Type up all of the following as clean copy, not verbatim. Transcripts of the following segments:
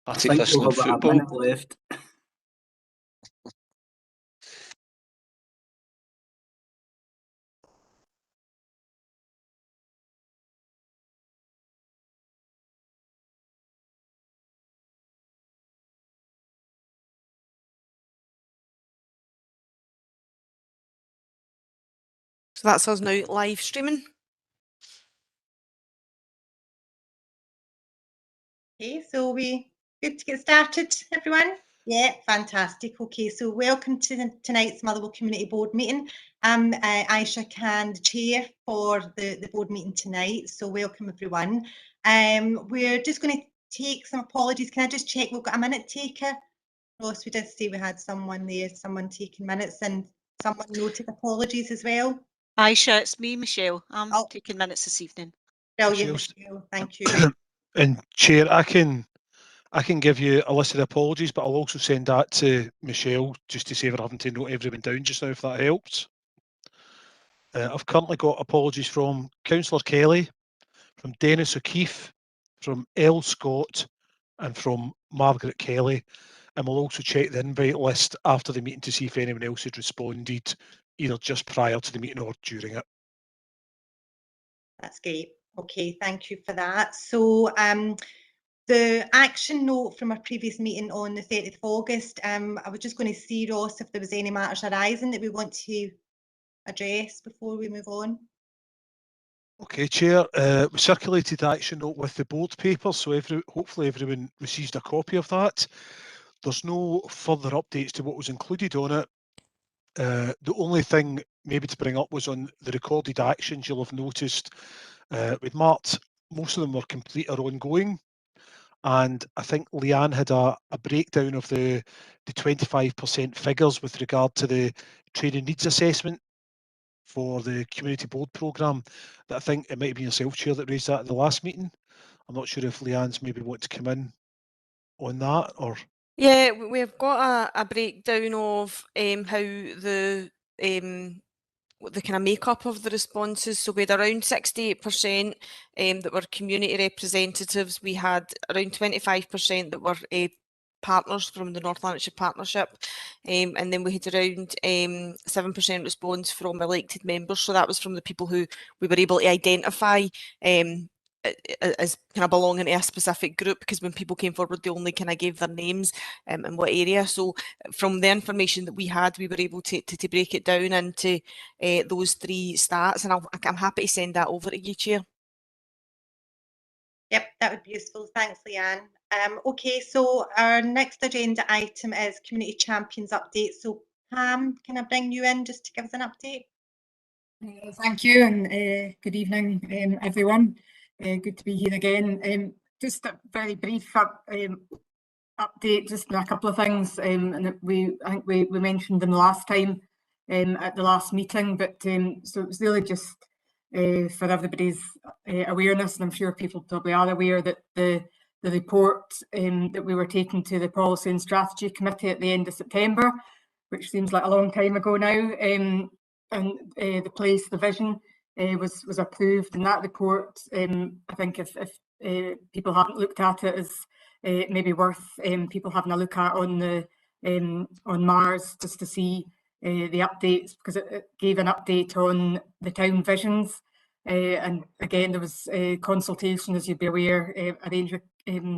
artificial in we've got a football. minute left. So that's us now live streaming. Okay, so we good to get started, everyone? Yeah, fantastic. Okay, so welcome to tonight's Motherwell Community Board meeting. I'm Aisha Khan, the chair for the board meeting tonight, so welcome everyone. We're just going to take some apologies. Can I just check we've got a minute taker? Ross, we did say we had someone there, someone taking minutes, and someone noted apologies as well. Aisha, it's me, Michelle. I'm taking minutes this evening. Brilliant, Michelle. Thank you. And Chair, I can give you a list of apologies, but I'll also send that to Michelle just to save her having to note everyone down just now, if that helps. I've currently got apologies from Councillor Kelly, from Dennis O'Keefe, from Elle Scott, and from Margaret Kelly. And we'll also check the invite list after the meeting to see if anyone else had responded, either just prior to the meeting or during it. That's great. Okay, thank you for that. So the action note from our previous meeting on the 30th of August, I was just going to see, Ross, if there was any matters arising that we want to address before we move on. Okay, Chair, we circulated the action note with the board paper, so hopefully everyone received a copy of that. There's no further updates to what was included on it. The only thing maybe to bring up was on the recorded actions. You'll have noticed we'd marked most of them were complete or ongoing, and I think Leanne had a breakdown of the 25% figures with regard to the training needs assessment for the community board programme. That I think it might have been yourself, Chair, that raised that at the last meeting. I'm not sure if Leanne's maybe want to come in on that, or... Yeah, we've got a breakdown of how the kind of makeup of the responses. So we had around 68% that were community representatives. We had around 25% that were partners from the North Lanarkshire Partnership, and then we had around 7% response from elected members. So that was from the people who we were able to identify as kind of belonging to a specific group, because when people came forward they only kind of gave their names and what area. So from the information that we had, we were able to break it down into those three stats, and I'm happy to send that over to you, Chair. Yep, that would be useful. Thanks, Leanne. Okay, so our next agenda item is Community Champions update. So Pam, can I bring you in just to give us an update? Thank you, and good evening, everyone. Good to be here again. Just a very brief update, just a couple of things, and I think we mentioned them last time at the last meeting, but so it's really just for everybody's awareness, and I'm sure people probably are aware that the report that we were taking to the Policy and Strategy Committee at the end of September, which seems like a long time ago now, and the place, the vision was approved, and that report, I think if people haven't looked at it, is maybe worth people having a look at on Mars, just to see the updates, because it gave an update on the town visions, and again there was consultation, as you'd be aware, a range of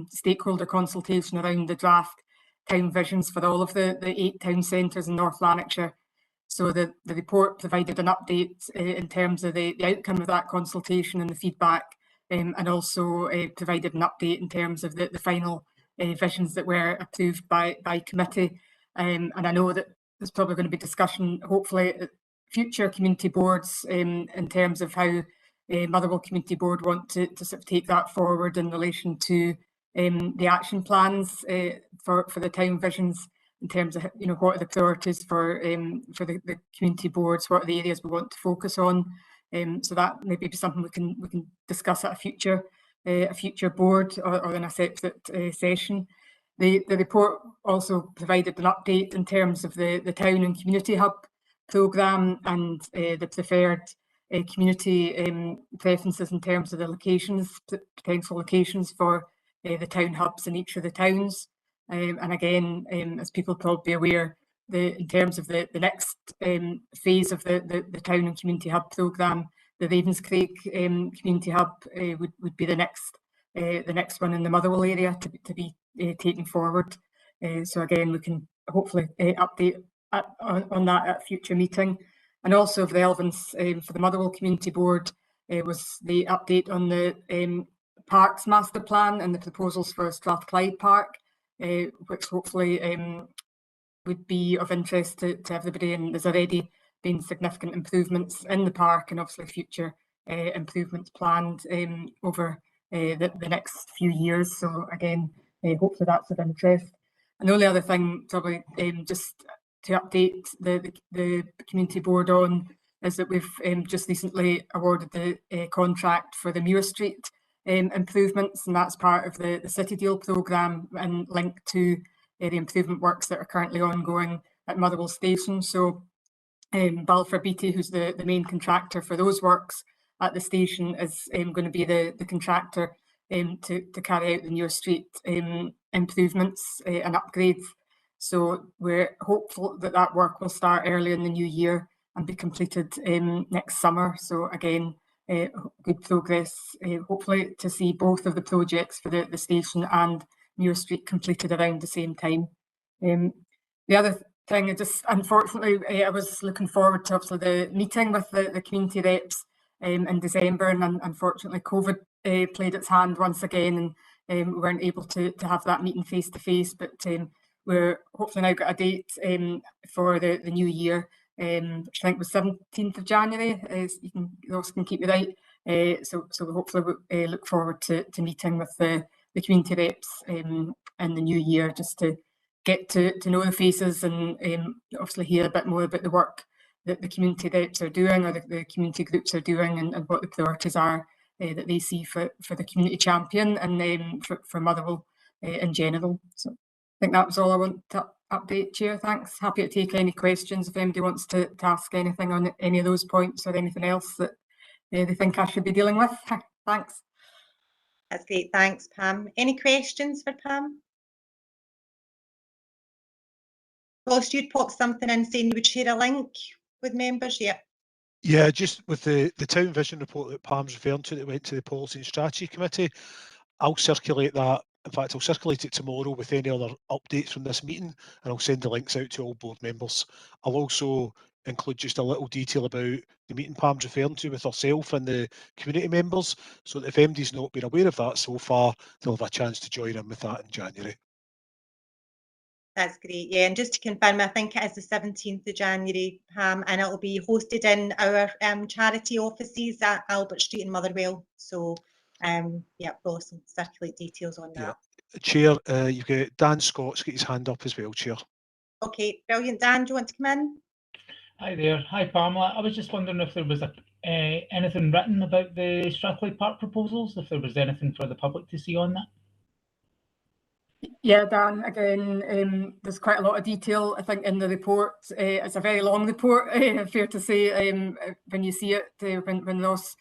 stakeholder consultation around the draft town visions for all of the 8 town centres in North Lanarkshire. So the report provided an update in terms of the outcome of that consultation and the feedback, and also provided an update in terms of the final visions that were approved by committee. And I know that there's probably going to be discussion, hopefully, at future community boards in terms of how Motherwell Community Board want to sort of take that forward in relation to the action plans for the town visions, in terms of, you know, what are the priorities for the community boards, what are the areas we want to focus on. So that may be something we can discuss at a future board or in a separate session. The report also provided an update in terms of the town and community hub programme, and the preferred community preferences in terms of the locations, potential locations for the town hubs in each of the towns. And again, as people probably aware, in terms of the next phase of the town and community hub programme, the Ravenscraig community hub would be the next one in the Motherwell area to be taken forward. So again, we can hopefully update on that at a future meeting. And also of relevance for the Motherwell Community Board was the update on the Parks Master Plan and the proposals for Strathclyde Park, which hopefully would be of interest to everybody. And there's already been significant improvements in the park and obviously future improvements planned over the next few years. So again, hopefully that's of interest. And the only other thing probably just to update the community board on is that we've just recently awarded the contract for the Muir Street improvements, and that's part of the City Deal programme and linked to the improvement works that are currently ongoing at Motherwell Station. So Balfour Beatty, who's the main contractor for those works at the station, is going to be the contractor to carry out the Muir Street improvements and upgrades. So we're hopeful that that work will start early in the new year and be completed next summer. So again, good progress, hopefully to see both of the projects for the station and Muir Street completed around the same time. The other thing, unfortunately, I was looking forward to obviously the meeting with the community reps in December, and unfortunately COVID played its hand once again, and we weren't able to have that meeting face to face, but we're hopefully now got a date for the new year, which I think was 17th of January. Those can keep me right. So we hopefully look forward to meeting with the community reps in the new year, just to get to know the faces and obviously hear a bit more about the work that the community reps are doing, or the community groups are doing, and what the priorities are that they see for the community champion and for Motherwell in general. So I think that was all I want to update, Chair. Thanks. Happy to take any questions if anybody wants to ask anything on any of those points or anything else that they think I should be dealing with. Thanks. That's great. Thanks, Pam. Any questions for Pam? Ross, you'd pop something in saying you would share a link with members. Yep. Yeah, just with the town vision report that Pam's referring to that went to the Policy and Strategy Committee, I'll circulate that. In fact, I'll circulate it tomorrow with any other updates from this meeting, and I'll send the links out to all board members. I'll also include just a little detail about the meeting Pam's referring to with herself and the community members, so that if MD's not been aware of that so far, they'll have a chance to join in with that in January. That's great. Yeah, and just to confirm, I think it is the 17th of January, Pam, and it will be hosted in our charity offices at Albert Street in Motherwell. So, yeah, Ross will circulate details on that. Yeah. Chair, you've got Dan Scott's got his hand up as well, Chair. Okay, brilliant. Dan, do you want to come in? Hi there. Hi, Pamela. I was just wondering if there was anything written about the Strathclyde Park proposals, if there was anything for the public to see on that. Yeah, Dan, again, there's quite a lot of detail, I think, in the report. It's a very long report, fair to say, when you see it, when Ross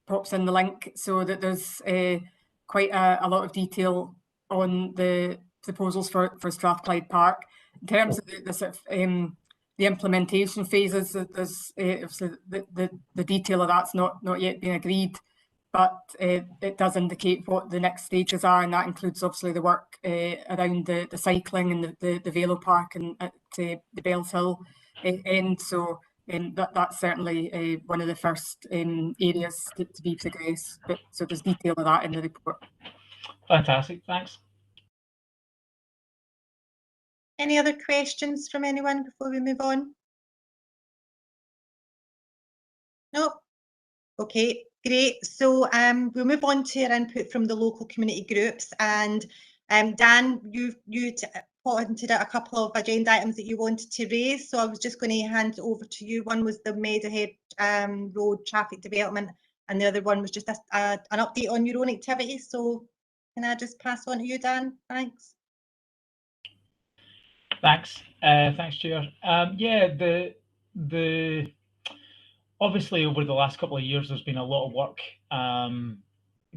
pops in the link, so that there's quite a lot of detail on the proposals for Strathclyde Park. In terms of the sort of the implementation phases, there's obviously the detail of that's not yet been agreed, but it does indicate what the next stages are, and that includes obviously the work around the cycling and the Velo Park and at the Bells Hill end. So that's certainly one of the first areas to be progressed. So there's detail of that in the report. Fantastic, thanks. Any other questions from anyone before we move on? No? Okay, great. So we'll move on to our input from the local community groups. And Dan, you pointed out a couple of agenda items that you wanted to raise. So I was just going to hand it over to you. One was the Meadowhead Road traffic development, and the other one was just an update on your own activities. So can I just pass on to you, Dan? Thanks. Thanks. Thanks, Chair. Yeah, the obviously over the last couple of years, there's been a lot of work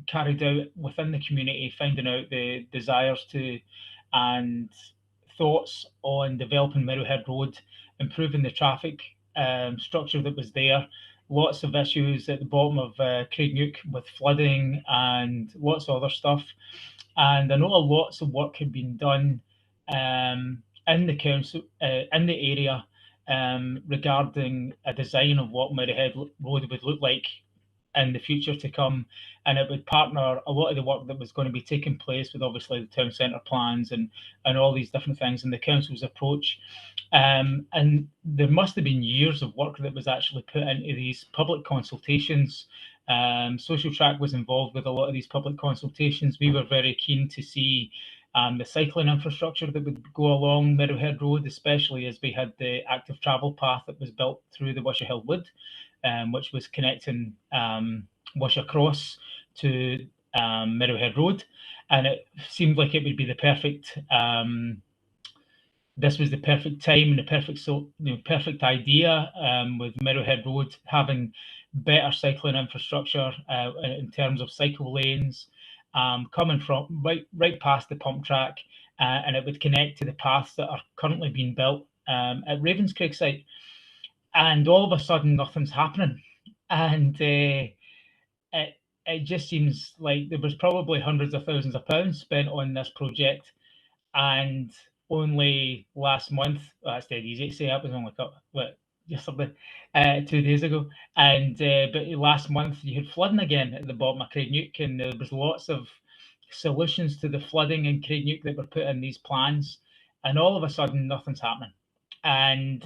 carried out within the community, finding out the desires to and thoughts on developing Meadowhead Road, improving the traffic structure that was there. Lots of issues at the bottom of Craigneuk with flooding and lots of other stuff. And I know lots of work had been done in the council, in the area, regarding a design of what Meadowhead Road would look like in the future to come, and it would partner a lot of the work that was going to be taking place with obviously the town centre plans and all these different things and the council's approach. And there must have been years of work that was actually put into these public consultations. Social Track was involved with a lot of these public consultations. We were very keen to see the cycling infrastructure that would go along Meadowhead Road, especially as we had the active travel path that was built through the Wishaw Hill Wood, which was connecting Wishaw Cross to Meadowhead Road. And it seemed like it would be the perfect, this was the perfect time and the perfect idea with Meadowhead Road having better cycling infrastructure in terms of cycle lanes, coming from right past the pump track, and it would connect to the paths that are currently being built at Ravenscraig site. And all of a sudden, nothing's happening. And it just seems like there was probably hundreds of thousands of pounds spent on this project. And only last month, that's dead easy to say, it was only yesterday, 2 days ago. And but last month you had flooding again at the bottom of Craigneuk, and there was lots of solutions to the flooding in Craigneuk that were put in these plans, and all of a sudden nothing's happening. And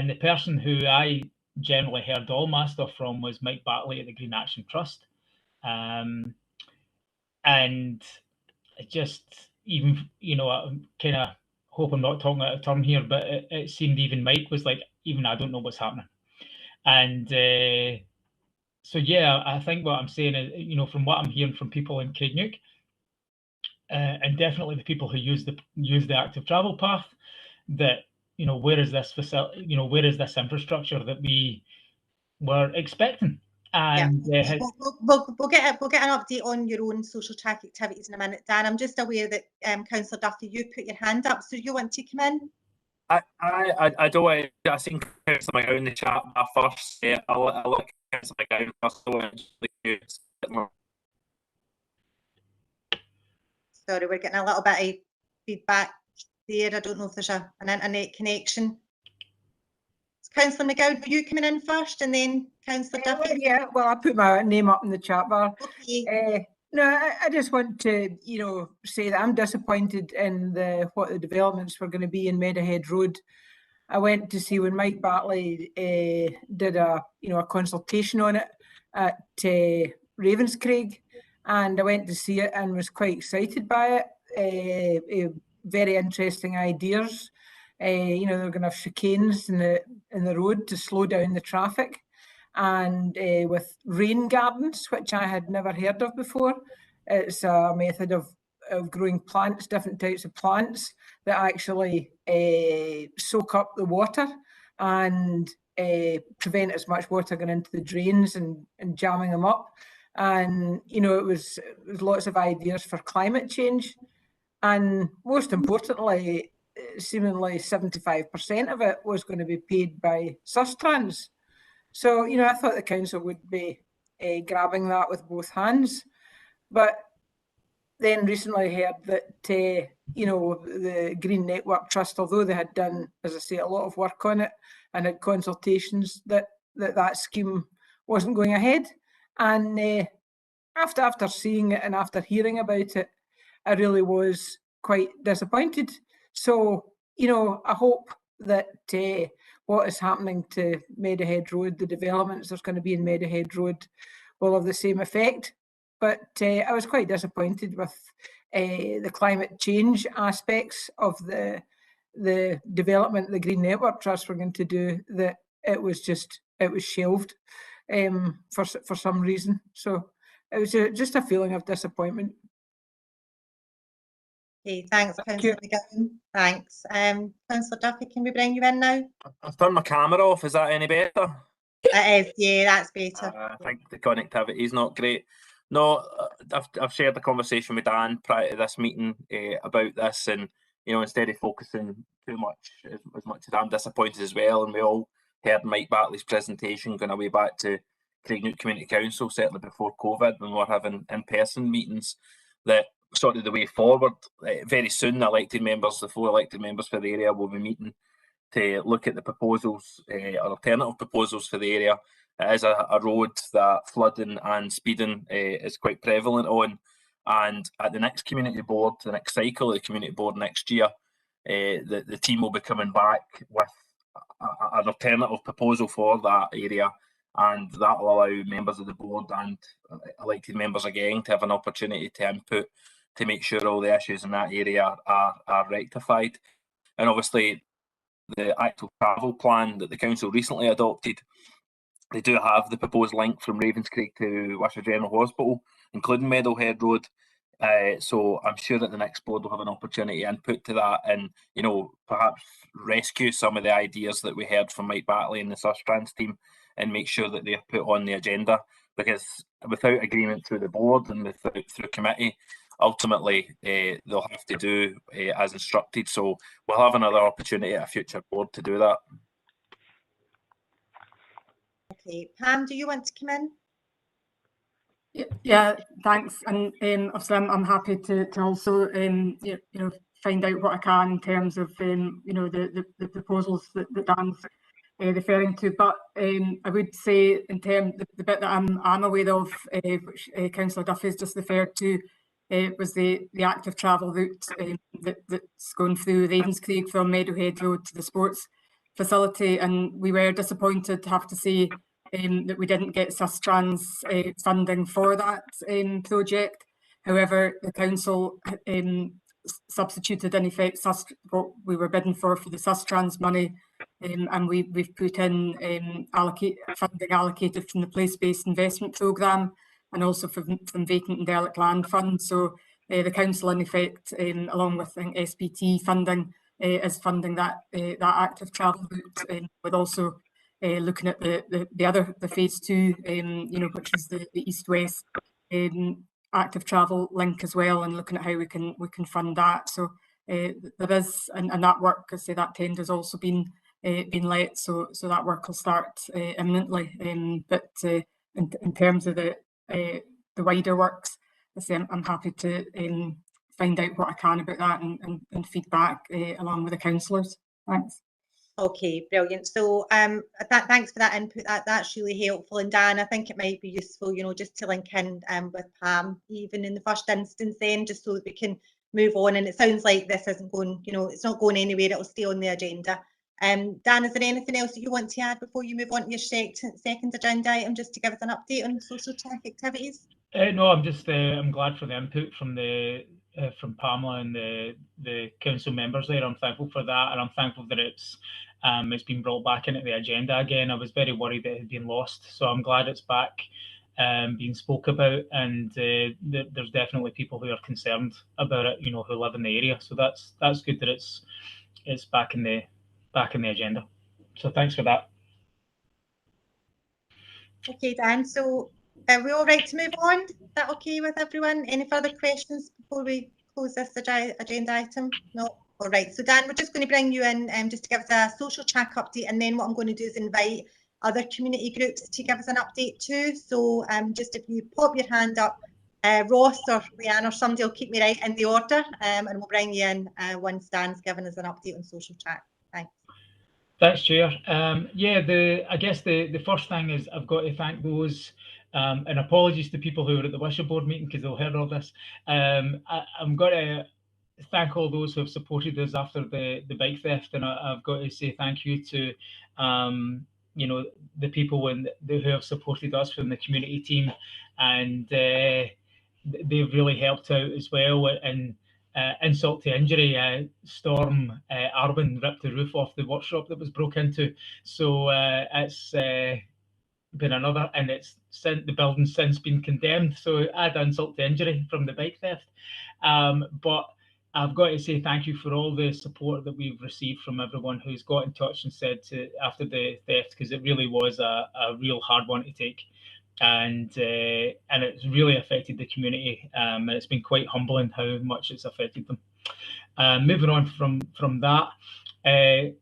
the person who I generally heard all my stuff from was Mike Batley at the Green Action Trust. And it just, even, I kind of hope I'm not talking out of turn here, but it seemed even Mike was like, even I don't know what's happening. And so, yeah, I think what I'm saying is, from what I'm hearing from people in Craigneuk, and definitely the people who use the active travel path, that, where is this facility, where is this infrastructure that we were expecting? And we'll get an update on your own social track activities in a minute, Dan. I'm just aware that Councillor Duffy, you put your hand up, so you want to come in? I don't want to. I think Councillor McGowan in the chat first. I'll let Councillor McGowan first. Sorry, we're getting a little bit of feedback there. I don't know if there's an internet connection. Councillor McGowan, were you coming in first and then Councillor Duffy? Yeah, well, I put my name up in the chat bar. Okay. No, I just want to, say that I'm disappointed in what the developments were going to be in Meadowhead Road. I went to see when Mike Batley did a consultation on it at Ravenscraig, and I went to see it and was quite excited by it. Very interesting ideas. They're going to have chicanes in the road to slow down the traffic, and with rain gardens, which I had never heard of before. It's a method of growing plants, different types of plants that actually soak up the water and prevent as much water going into the drains and jamming them up. And it was lots of ideas for climate change, and most importantly, seemingly 75% of it was going to be paid by Sustrans. So, I thought the council would be grabbing that with both hands. But then recently heard that, the Green Network Trust, although they had done, as I say, a lot of work on it and had consultations, that scheme wasn't going ahead. And after seeing it and after hearing about it, I really was quite disappointed. So, I hope that what is happening to Meadowhead Road, the developments there's going to be in Meadowhead Road, will have the same effect. But I was quite disappointed with the climate change aspects of the development the Green Network Trust were going to do, that it was shelved for some reason. So it was just a feeling of disappointment. Okay, thanks, Councillor McGowan. Thanks. Councillor Duffy, can we bring you in now? I've turned my camera off. Is that any better? It is, yeah, that's better. I think the connectivity is not great. No, I've shared the conversation with Dan prior to this meeting about this, and instead of focusing too much, as much as I'm disappointed as well, and we all heard Mike Bartley's presentation going away back to Craignook Community Council, certainly before COVID, when we were having in-person meetings, that sort of the way forward, very soon the four elected members for the area will be meeting to look at the proposals, or alternative proposals for the area. It is a road that flooding and speeding is quite prevalent on, and at the next community board, the next cycle of the community board next year, the team will be coming back with an alternative proposal for that area, and that will allow members of the board and elected members again to have an opportunity to input to make sure all the issues in that area are rectified. And obviously the actual travel plan that the council recently adopted, they do have the proposed link from Ravenscraig to Wishaw General Hospital, including Meadowhead Road. So I'm sure that the next board will have an opportunity to input to that, and perhaps rescue some of the ideas that we heard from Mike Bartley and the Sustrans team, and make sure that they're put on the agenda, because without agreement through the board and through committee, ultimately they'll have to do as instructed. So we'll have another opportunity at a future board to do that. Okay, Pam, do you want to come in? Yeah, thanks. And obviously, I'm happy to also find out what I can in terms of the proposals that Dan's referring to. But I would say in terms the bit that I'm aware of, which Councillor Duffy's just referred to, was the active travel route that's going through Ravenscraig from Meadowhead Road to the sports facility, and we were disappointed to have to say that we didn't get Sustrans funding for that project. However, the council substituted in effect what we were bidding for the Sustrans money, and we've put in funding allocated from the place-based investment programme, and also from vacant and derelict land fund. So the council in effect, along with SPT funding, is funding that active travel route, with also looking at the phase 2, which is the east-west active travel link as well, and looking at how we can fund that. So there is, and that work, I say that tender's also been let, so that work will start imminently. But in terms of the wider works, I say I'm happy to find out what I can about that and feedback along with the councillors. Thanks. Okay, brilliant. So thanks for that input. That's really helpful. And Dan, I think it might be useful, just to link in with Pam, even in the first instance, then, just so that we can move on. And it sounds like this isn't going, it's not going anywhere. It'll stay on the agenda. Dan, is there anything else that you want to add before you move on to your second agenda item, just to give us an update on social tech activities? No, I'm glad for the input from Pamela and the council members there. I'm thankful for that, and I'm thankful that it's been brought back into the agenda again. I was very worried that it had been lost, so I'm glad it's back being spoke about, and there's definitely people who are concerned about it, who live in the area. So that's good that it's back in the agenda. So thanks for that. Okay, Dan. So are we all right to move on? Is that okay with everyone? Any further questions before we close this agenda item? No? All right. So Dan, we're just going to bring you in just to give us a social track update, and then what I'm going to do is invite other community groups to give us an update too. So just if you pop your hand up, Ross or Leanne or somebody will keep me right in the order, and we'll bring you in once Dan's given us an update on social track. Thanks. Thanks, Chair. I guess the first thing is I've got to thank those, and apologies to people who were at the Wishaw board meeting because they'll hear all this. I'm going to thank all those who have supported us after the bike theft, and I've got to say thank you to the people who have supported us from the community team, and they've really helped out as well. And insult to injury, Storm Arbin ripped the roof off the workshop that was broke into. So it's been another, and the building's since been condemned. So add insult to injury from the bike theft. But I've got to say thank you for all the support that we've received from everyone who's got in touch and said after the theft, because it really was a real hard one to take. and it's really affected the community, and it's been quite humbling how much it's affected them. Moving on from that,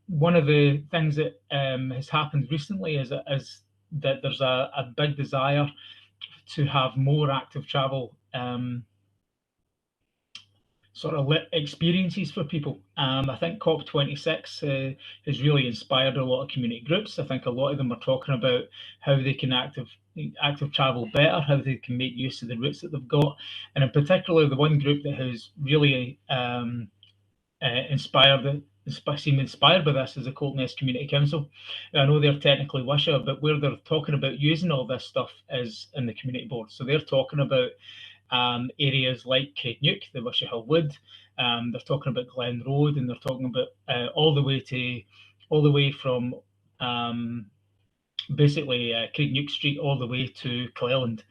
one of the things that has happened recently is that there's a big desire to have more active travel sort of experiences for people. I think COP26 has really inspired a lot of community groups. I think a lot of them are talking about how they can active travel better, how they can make use of the routes that they've got. And in particular, the one group that has really inspired by this is the Coltness Community Council. I know they're technically Wishaw, but where they're talking about using all this stuff is in the community board. So they're talking about areas like Craigneuk, the Wishaw Hill Wood. They're talking about Glen Road, and they're talking about all the way from basically Craigneuk Street all the way to Cleland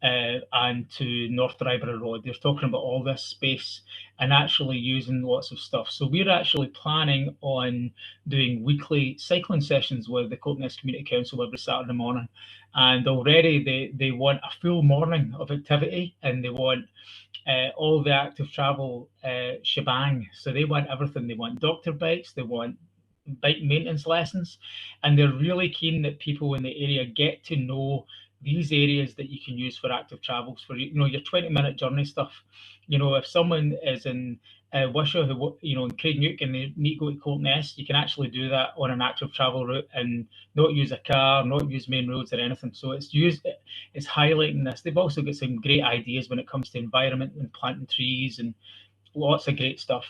and to North Dryburgh Road. They're talking about all this space and actually using lots of stuff. So we're actually planning on doing weekly cycling sessions with the Coltness Community Council every Saturday morning. And already they want a full morning of activity, and they want all the active travel shebang. So they want everything. They want doctor bikes, they want bike maintenance lessons, and they're really keen that people in the area get to know these areas that you can use for active travels, for your 20-minute journey stuff. If someone is in Wishaw, in Craigneuk, and they need to go to Coltness, you can actually do that on an active travel route and not use a car, not use main roads or anything. So it's highlighting this. They've also got some great ideas when it comes to environment and planting trees and lots of great stuff.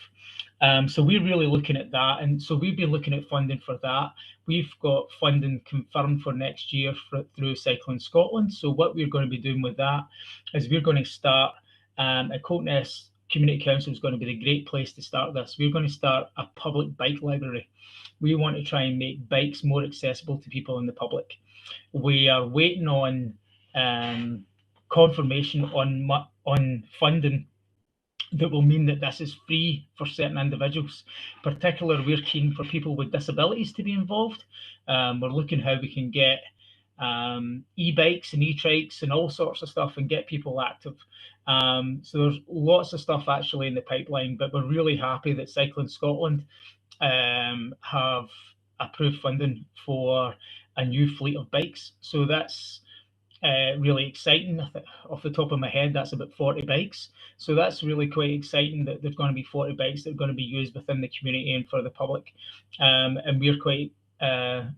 So we're really looking at that, and so we've been looking at funding for that. We've got funding confirmed for next year through Cycling Scotland. So what we're going to be doing with that is we're going to start at Coltness Community Council is going to be the great place to start this. We're going to start a public bike library. We want to try and make bikes more accessible to people in the public. We are waiting on confirmation on funding that will mean that this is free for certain individuals. Particularly, we're keen for people with disabilities to be involved. We're looking how we can get e-bikes and e-trikes and all sorts of stuff and get people active. So there's lots of stuff actually in the pipeline, but we're really happy that Cycling Scotland have approved funding for a new fleet of bikes. So that's really exciting. Off the top of my head, that's about 40 bikes. So that's really quite exciting that there's going to be 40 bikes that are going to be used within the community and for the public. And we're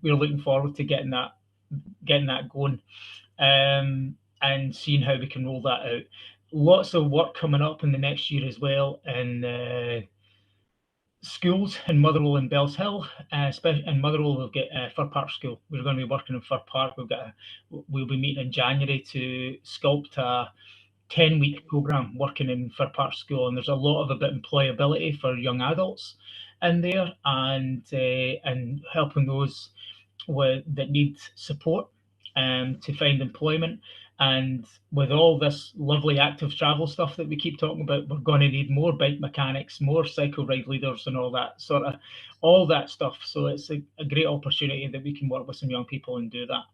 looking forward to getting that going and seeing how we can roll that out. Lots of work coming up in the next year as well in schools in Motherwell and Bells Hill. Especially in Motherwell, we'll get Fir Park School. We're going to be working in Fir Park. We'll be meeting in January to sculpt a 10-week program working in Fir Park School, and there's a lot of employability for young adults in there, and helping those that need support to find employment. And with all this lovely active travel stuff that we keep talking about, we're going to need more bike mechanics, more cycle ride leaders, and all that stuff. So it's a great opportunity that we can work with some young people and do that.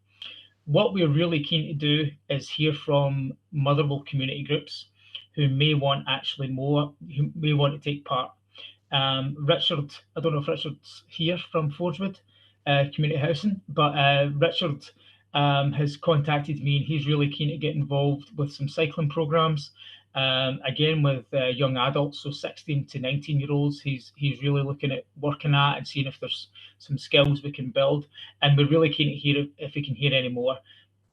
What we're really keen to do is hear from Motherwell community groups who may want to take part. Richard, I don't know if Richard's here from Forgewood Community Housing, but Richard has contacted me, and he's really keen to get involved with some cycling programs, again with young adults, so 16 to 19-year-olds. He's really looking at working at and seeing if there's some skills we can build, and we're really keen to hear if we can hear any more.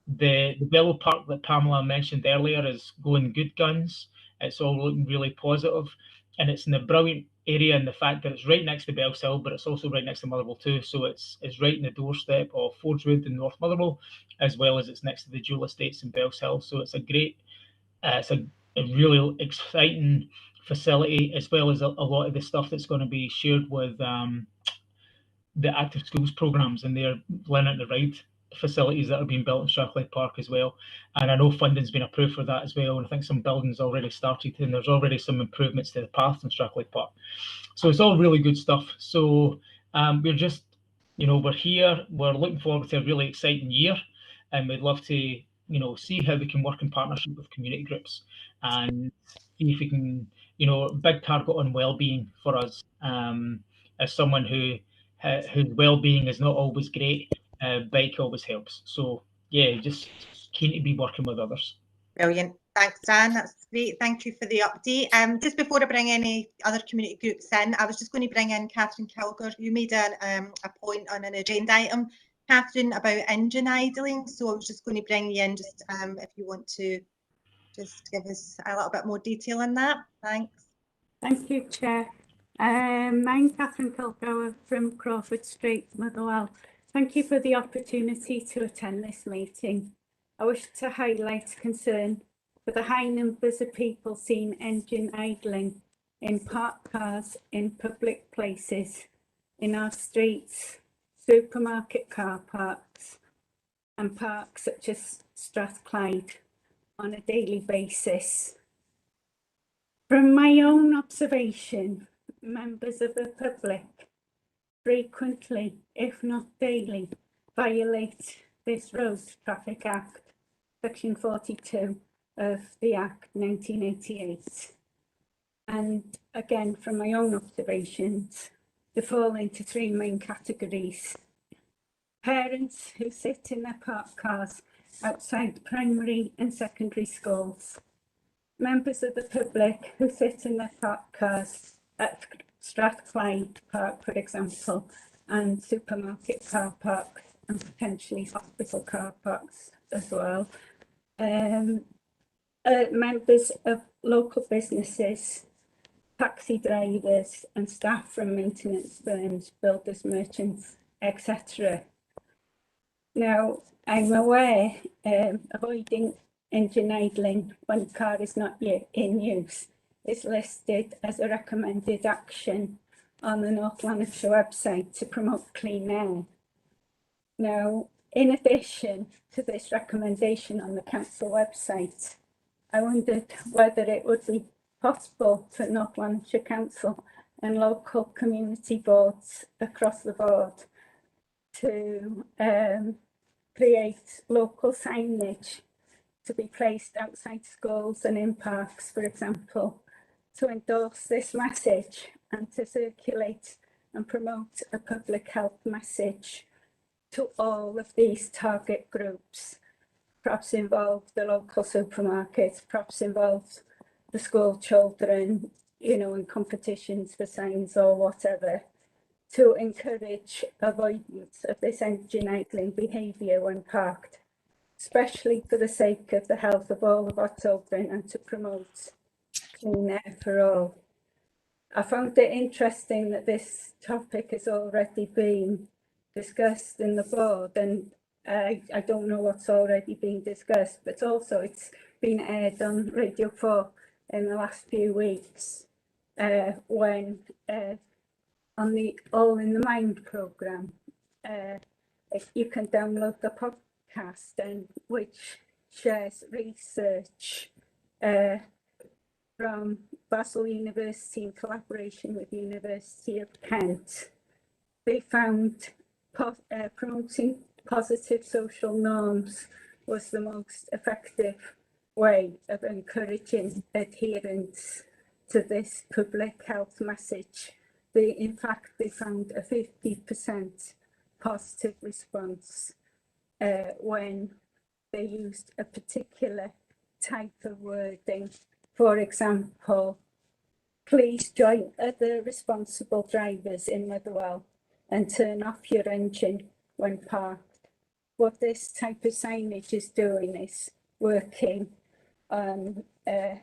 The Bellow Park that Pamela mentioned earlier is going good guns. It's all looking really positive, and it's in a brilliant area in the fact that it's right next to Bells Hill, but it's also right next to Motherwell too. So it's right in the doorstep of Forgewood in North Motherwell, as well as it's next to the Jewel Estates in Bells Hill. So it's a really exciting facility, as well as a lot of the stuff that's going to be shared with the active schools programs and their learn at the ride facilities that are being built in Strathclyde Park as well. And I know funding's been approved for that as well, and I think some buildings already started, and there's already some improvements to the path in Strathclyde Park. So it's all really good stuff. So we're just, we're here, we're looking forward to a really exciting year, and we'd love to you know, see how we can work in partnership with community groups and see if we can, you know, big target on well-being for us. As someone whose well-being is not always great, bike always helps. So yeah, just keen to be working with others. Brilliant. Thanks, Dan. That's great. Thank you for the update. Just before I bring any other community groups in, I was just going to bring in Catherine Kilgore. You made a point on an agenda item, Catherine, about engine idling. So I was just going to bring you in just if you want to just give us a little bit more detail on that. Thanks. Thank you, Chair. I'm Catherine Kilgore from Crawford Street, Motherwell. Thank you for the opportunity to attend this meeting. I wish to highlight concern for the high numbers of people seen engine idling in parked cars in public places, in our streets, supermarket car parks, and parks such as Strathclyde on a daily basis. From my own observation, members of the public frequently, if not daily, violate this Road Traffic Act, Section 42 of the Act 1988. And again, from my own observations, they fall into three main categories. Parents who sit in their parked cars outside primary and secondary schools. Members of the public who sit in their parked cars at Strathclyde Park, for example, and supermarket car parks and potentially hospital car parks as well. Members of local businesses, taxi drivers and staff from maintenance firms, builders, merchants, etc. Now, I'm aware avoiding engine idling when the car is not yet in use is listed as a recommended action on the North Lanarkshire website to promote clean air. Now, in addition to this recommendation on the council website, I wondered whether it would be possible for North Lanarkshire Council and local community boards across the board to create local signage to be placed outside schools and in parks, for example, to endorse this message and to circulate and promote a public health message to all of these target groups, perhaps involve the local supermarkets, perhaps involve the school children, you know, in competitions for signs or whatever, to encourage avoidance of this engine idling behaviour when parked, especially for the sake of the health of all of our children and to promote clean air for all. I found it interesting that this topic has already been discussed in the board, and I don't know what's already been discussed, but also it's been aired on Radio 4 in the last few weeks when on the All in the Mind programme, if you can download the podcast and which shares research from Basel University in collaboration with the University of Kent. They found promoting positive social norms was the most effective way of encouraging adherence to this public health message. In fact, they found a 50% positive response when they used a particular type of wording. For example, please join other responsible drivers in Motherwell and turn off your engine when parked. What this type of signage is doing is working on a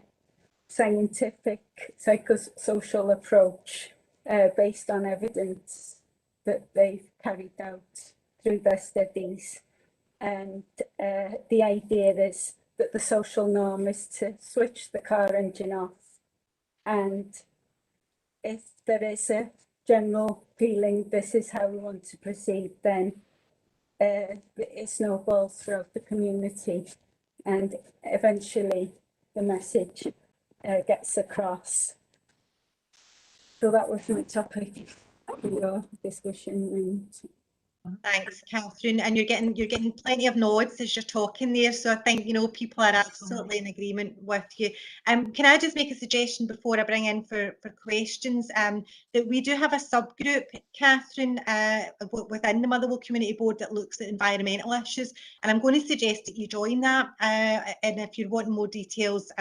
scientific psychosocial approach based on evidence that they've carried out through their studies. And the idea is that the social norm is to switch the car engine off. And if there is a general feeling this is how we want to proceed, then it snowballs throughout the community. And eventually the message gets across. So that was my topic for your discussion. And Thanks, Catherine. And you're getting plenty of nods as you're talking there. So I think, you know, people are absolutely in agreement with you. Can I just make a suggestion before I bring in for questions? That we do have a subgroup, Catherine, within the Motherwell Community Board that looks at environmental issues. And I'm going to suggest that you join that. And if you're wanting more details,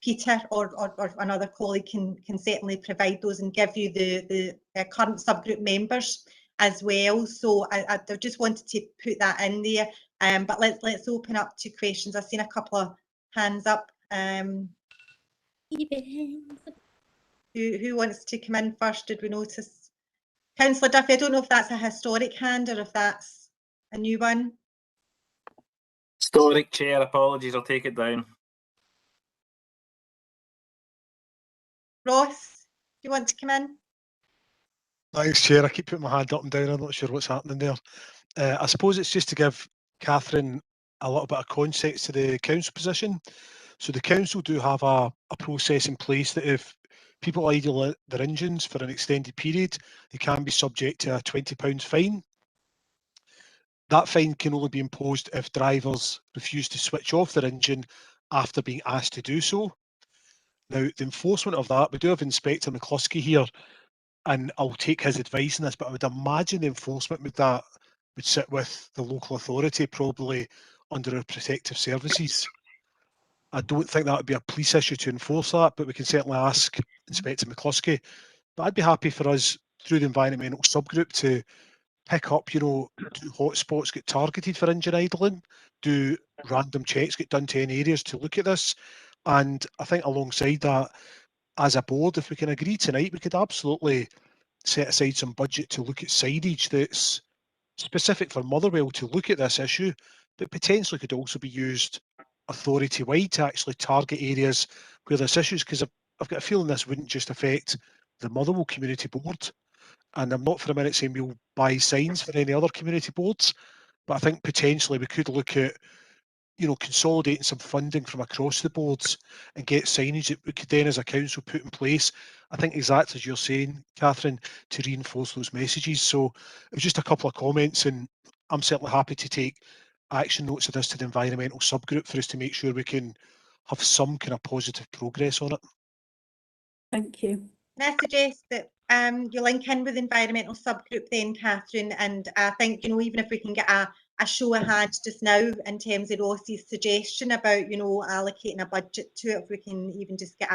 Peter or another colleague can certainly provide those and give you the current subgroup members as well. So I just wanted to put that in there. But let's open up to questions. I've seen a couple of hands up. Who wants to come in first? Did we notice? Councillor Duffy, I don't know if that's a historic hand or if that's a new one. Historic, Chair, apologies, I'll take it down. Ross, do you want to come in? Thanks, Chair. I keep putting my hand up and down. I'm not sure what's happening there. I suppose it's just to give Catherine a little bit of context to the council position. So the council do have a process in place that if people idle their engines for an extended period, they can be subject to a £20 fine. That fine can only be imposed if drivers refuse to switch off their engine after being asked to do so. Now, the enforcement of that, we do have Inspector McCluskey here, and I'll take his advice on this, but I would imagine the enforcement with that would sit with the local authority, probably under our protective services. I don't think that would be a police issue to enforce that, but we can certainly ask Inspector McCluskey. But I'd be happy for us, through the environmental subgroup, to pick up, you know, do hotspots get targeted for engine idling, do random checks get done to any areas to look at this. And I think alongside that, as a board, if we can agree tonight, we could absolutely set aside some budget to look at signage that's specific for Motherwell to look at this issue, but potentially could also be used authority-wide to actually target areas where there's issues, because I've got a feeling this wouldn't just affect the Motherwell Community Board. And I'm not for a minute saying we'll buy signs for any other community boards, but I think potentially we could look at, you know, consolidating some funding from across the boards and get signage that we could then as a council put in place, I think exactly as you're saying, Catherine, to reinforce those messages. So it was just a couple of comments, and I'm certainly happy to take action notes of this to the environmental subgroup for us to make sure we can have some kind of positive progress on it. Thank you. Can I suggest that you link in with the environmental subgroup then, Catherine, and I think, you know, even if we can get a show of hands just now in terms of Ross's suggestion about, you know, allocating a budget to it, if we can even just get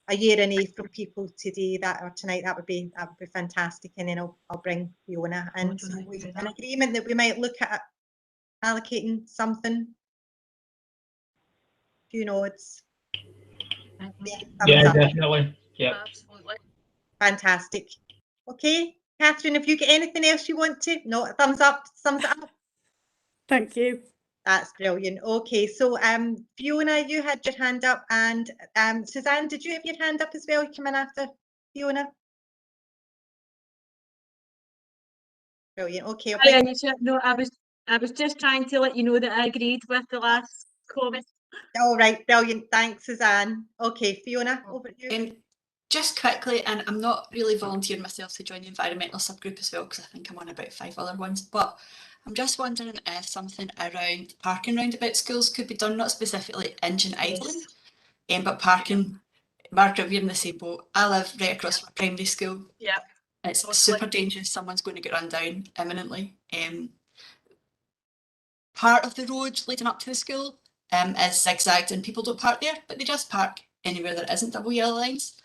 a year and a from people today or tonight, that would be fantastic. And then I'll bring Fiona in. So we've an agreement that we might look at allocating something. Few nods. Yeah, definitely. Yeah, absolutely. Fantastic. Okay, Catherine, have you got anything else you want to? No, thumbs up, sums it up. Thank you. That's brilliant. Okay, so Fiona, you had your hand up, and Suzanne, did you have your hand up as well? You come in after Fiona. Brilliant. Okay. Hi, Anisha. No, I was just trying to let you know that I agreed with the last comment. All right, brilliant. Thanks, Suzanne. Okay, Fiona, over to you. Just quickly, and I'm not really volunteering myself to join the environmental subgroup as well, because I think I'm on about 5 other ones, but I'm just wondering if something around parking roundabout schools could be done, not specifically engine idling, but parking. Margaret, we're in the same boat. I live right across from a primary school. Yeah. It's super dangerous. Someone's going to get run down imminently. Part of the road leading up to the school is zigzagged, and people don't park there, but they just park anywhere there isn't double yellow lines.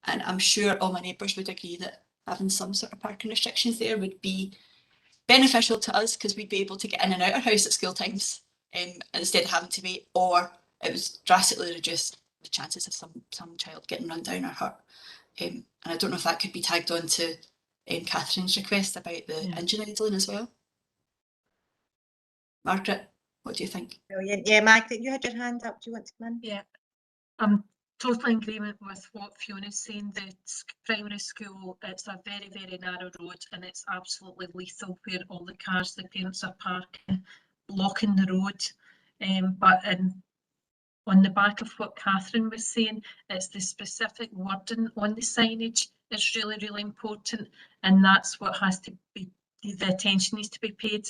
And I'm sure all my neighbours would agree that having some sort of parking restrictions there would be beneficial to us, because we'd be able to get in and out our house at school times instead of having to wait, or it was drastically reduced the chances of some child getting run down or hurt. And I don't know if that could be tagged on to Catherine's request about the engine idling as well. Margaret, what do you think? Brilliant. Yeah, Margaret, you had your hand up. Do you want to come in? Yeah, I'm totally in agreement with what Fiona's saying. The primary school, it's a very, very narrow road, and it's absolutely lethal where all the cars, the parents are parking, blocking the road. But on the back of what Catherine was saying, it's the specific wording on the signage is really, really important, and that's what has to be the attention needs to be paid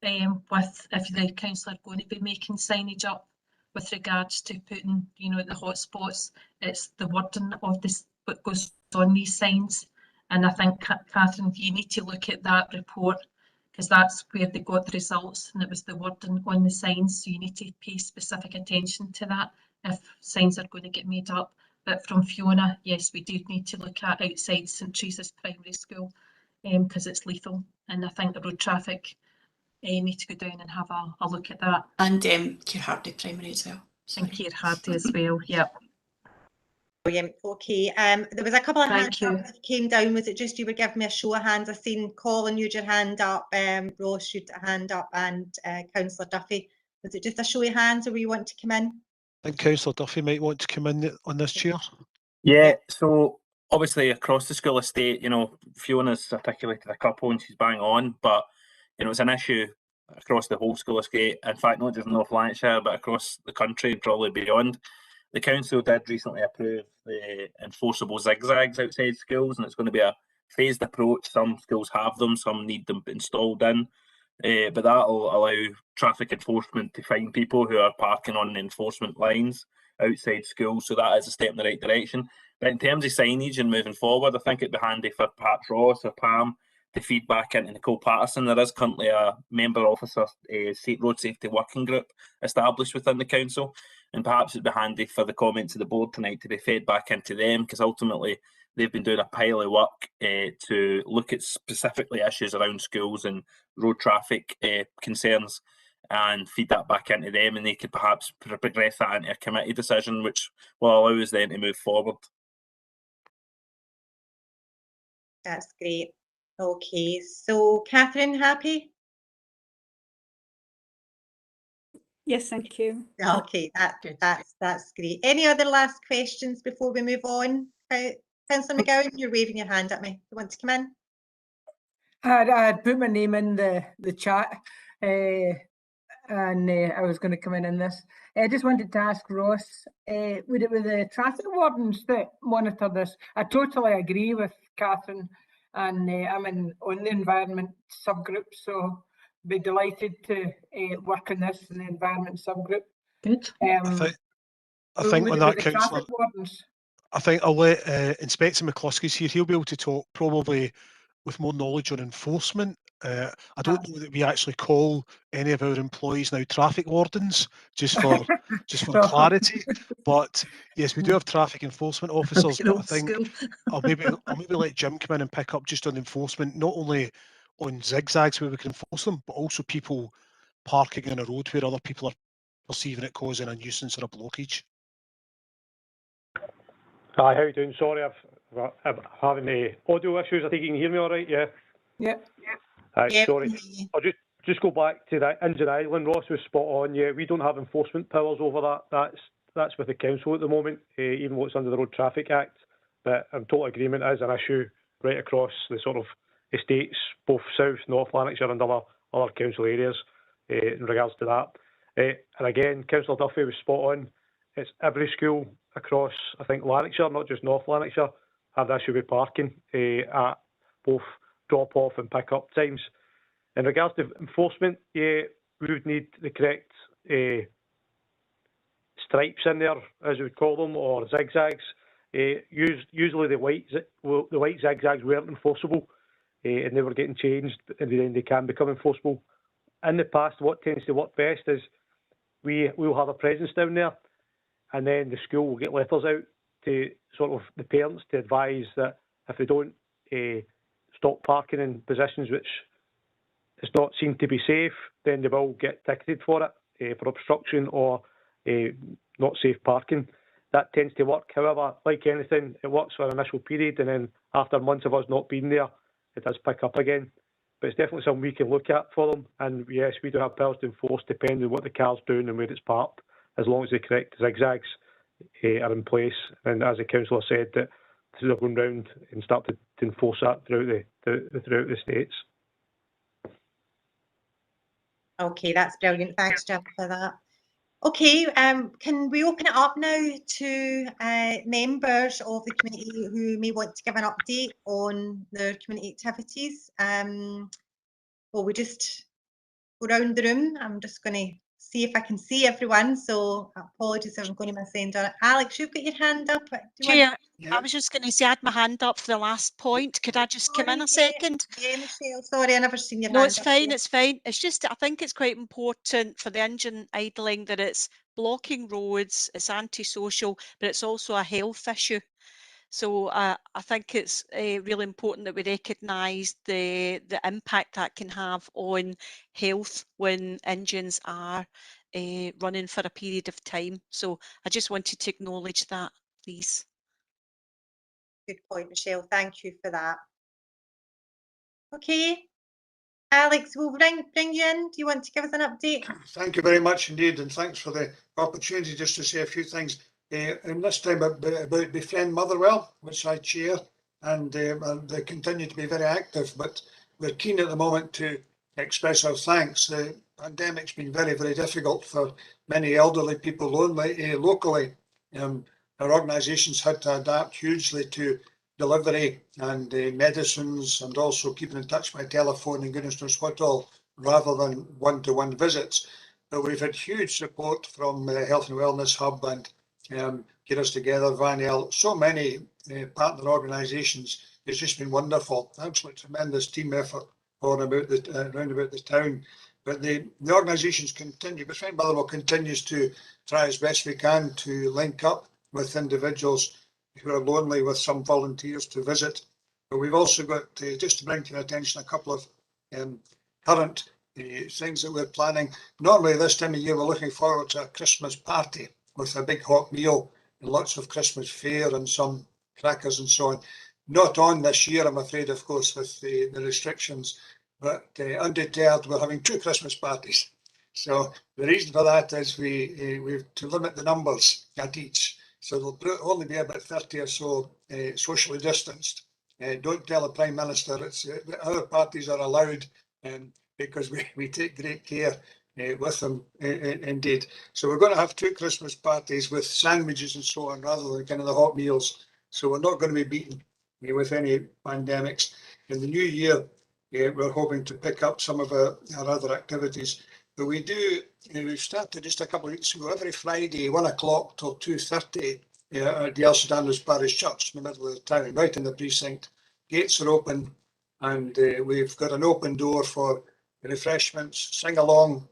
with if the council are going to be making signage up with regards to putting, you know, the hotspots. It's the wording of this what goes on these signs, and I think Catherine, you need to look at that report because that's where they got the results, and it was the wording on the signs. So you need to pay specific attention to that if signs are going to get made up. But from Fiona, yes, we do need to look at outside St Teresa's Primary School because it's lethal, and I think the road traffic need to go down and have a look at that. And Keir Hardie Primary as well. And Keir Hardie as well, yep. Brilliant. Okay, there was a couple of hands up that came down. Was it just you were giving me a show of hands? I've seen Colin, you had your hand up, Ross, you had a hand up, and Councillor Duffy. Was it just a show of hands, or were you wanting to come in? I think Councillor Duffy might want to come in on this, Chair. Yeah, so obviously across the school estate, you know, Fiona's articulated a couple and she's bang on, but you know, it's an issue across the whole school estate. In fact, not just North Lanarkshire, but across the country and probably beyond. The council did recently approve the enforceable zigzags outside schools, and it's going to be a phased approach. Some schools have them, some need them installed in, but that will allow traffic enforcement to find people who are parking on the enforcement lines outside schools. So that is a step in the right direction. But in terms of signage and moving forward, I think it'd be handy for perhaps Ross or Pam to feed back into Nicole Patterson. There is currently a member officer road safety working group established within the council, and perhaps it'd be handy for the comments of the board tonight to be fed back into them, because ultimately they've been doing a pile of work to look at specifically issues around schools and road traffic concerns, and feed that back into them, and they could perhaps progress that into a committee decision, which will allow us then to move forward. That's great. Okay, so Catherine, happy? Yes, thank you. Okay, that's great. Any other last questions before we move on? Councillor McGowan, you're waving your hand at me. You want to come in? I'd put my name in the chat, and I was going to come in this. I just wanted to ask Ross, would it be the traffic wardens that monitor this? I totally agree with Catherine, and I'm on the environment subgroup, so be delighted to work on this in the environment subgroup. Good. I think on that, Councillor, I think I'll let Inspector McCluskey's here. He'll be able to talk probably with more knowledge on enforcement. I don't know that we actually call any of our employees now traffic wardens, just for clarity. But yes, we do have traffic enforcement officers. But I think I'll maybe let Jim come in and pick up just on enforcement, not only on zigzags where we can enforce them, but also people parking in a road where other people are perceiving it causing a nuisance or a blockage. Hi, how you doing? Sorry, I'm having audio issues. I think you can hear me all right, yeah? Yeah. Hi, sorry. I'll just go back to that Injun Island. Ross was spot on. Yeah, we don't have enforcement powers over that. That's with the council at the moment, even though it's under the Road Traffic Act. But in total agreement, it is an issue right across the sort of estates, both South, North Lanarkshire and other council areas in regards to that. And again, Councillor Duffy was spot on. It's every school across, I think, Lanarkshire, not just North Lanarkshire, have the issue with parking at both drop-off and pick-up times. In regards to enforcement, yeah, we would need the correct stripes in there, as we would call them, or zigzags. Usually the white zigzags weren't enforceable, and they were getting changed, and then they can become enforceable. In the past, what tends to work best is we'll have a presence down there, and then the school will get letters out to sort of the parents to advise that if they don't stop parking in positions which is not seen to be safe, then they will get ticketed for it, for obstruction or not safe parking. That tends to work. However, like anything, it works for an initial period, and then after months of us not being there, it does pick up again. But it's definitely something we can look at for them. And yes, we do have powers to enforce depending on what the car's doing and where it's parked, as long as the correct zigzags are in place. And as the councillor said, that they're going round and start to enforce that throughout the states. Okay, that's brilliant. Thanks, Jim, for that. Okay, can we open it up now to members of the community who may want to give an update on their community activities? Well, we just go round the room. I'm just going to see if I can see everyone, so apologies if I'm going to miss anyone. Alex, you've got your hand up. Chair, I was just going to say I had my hand up for the last point. Could I just come in a second? Yeah, Michelle, sorry, I never seen your No, hand it's up fine, there. it's fine. It's just, I think it's quite important for the engine idling that it's blocking roads, it's antisocial, but it's also a health issue. So I think it's really important that we recognise the impact that can have on health when engines are running for a period of time. So I just wanted to acknowledge that, please. Good point, Michelle. Thank you for that. Okay, Alex, we'll bring you in. Do you want to give us an update? Thank you very much indeed, and thanks for the opportunity just to say a few things. And this time about Befriend Motherwell, which I chair, and they continue to be very active, but we're keen at the moment to express our thanks. The pandemic's been very, very difficult for many elderly people locally. Our organisations had to adapt hugely to delivery and medicines, and also keeping in touch by telephone and goodness knows what all, rather than one-to-one visits. But we've had huge support from Health and Wellness Hub and Get Us Together, Vanel, so many partner organisations. It's just been wonderful. Absolutely tremendous team effort all about around about the town. But the organisations continue, Befriend Motherwell continues to try as best we can to link up with individuals who are lonely, with some volunteers to visit. But we've also got, just to bring to your attention, a couple of current things that we're planning. Normally this time of year we're looking forward to a Christmas party with a big hot meal and lots of Christmas fare and some crackers and so on. Not on this year, I'm afraid, of course, with the restrictions, but undeterred, we're having 2 Christmas parties. So the reason for that is we've to limit the numbers at each. So there'll only be about 30 or so socially distanced. Don't tell the Prime Minister, our parties are allowed because we take great care with them indeed. So we're going to have 2 Christmas parties with sandwiches and so on, rather than kind of the hot meals. So we're not going to be beaten with any pandemics. In the new year, we're hoping to pick up some of our other activities. But we do, we've started just a couple of weeks ago, every Friday, 1 o'clock till 2:30 at the Elsidanders Parish Church in the middle of the town, right in the precinct. Gates are open, and we've got an open door for refreshments, sing along,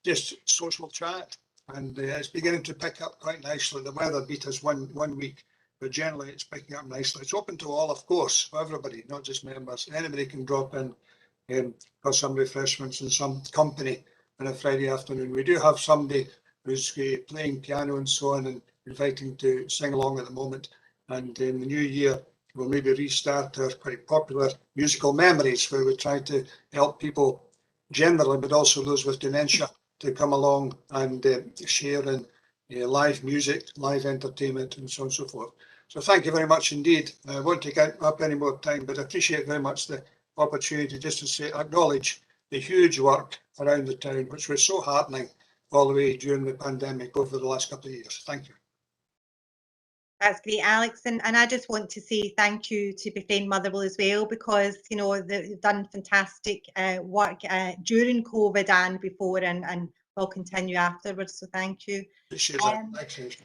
just social chat. And it's beginning to pick up quite nicely. The weather beat us one week, but generally it's picking up nicely. It's open to all, of course, for everybody, not just members. Anybody can drop in for some refreshments and some company on a Friday afternoon. We do have somebody who's playing piano and so on and inviting to sing along at the moment. And in the new year, we'll maybe restart our quite popular musical memories, where we try to help people generally, but also those with dementia, to come along and share in live music, live entertainment, and so on and so forth. So thank you very much indeed. I won't take up any more time, but I appreciate very much the opportunity just to say, acknowledge the huge work around the town, which was so heartening all the way during the pandemic over the last couple of years. Thank you. That's great, Alex. And I just want to say thank you to Befriend Motherwell as well, because, you know, they've done fantastic work during COVID and before, and will continue afterwards. So thank you. Appreciate that. Thanks.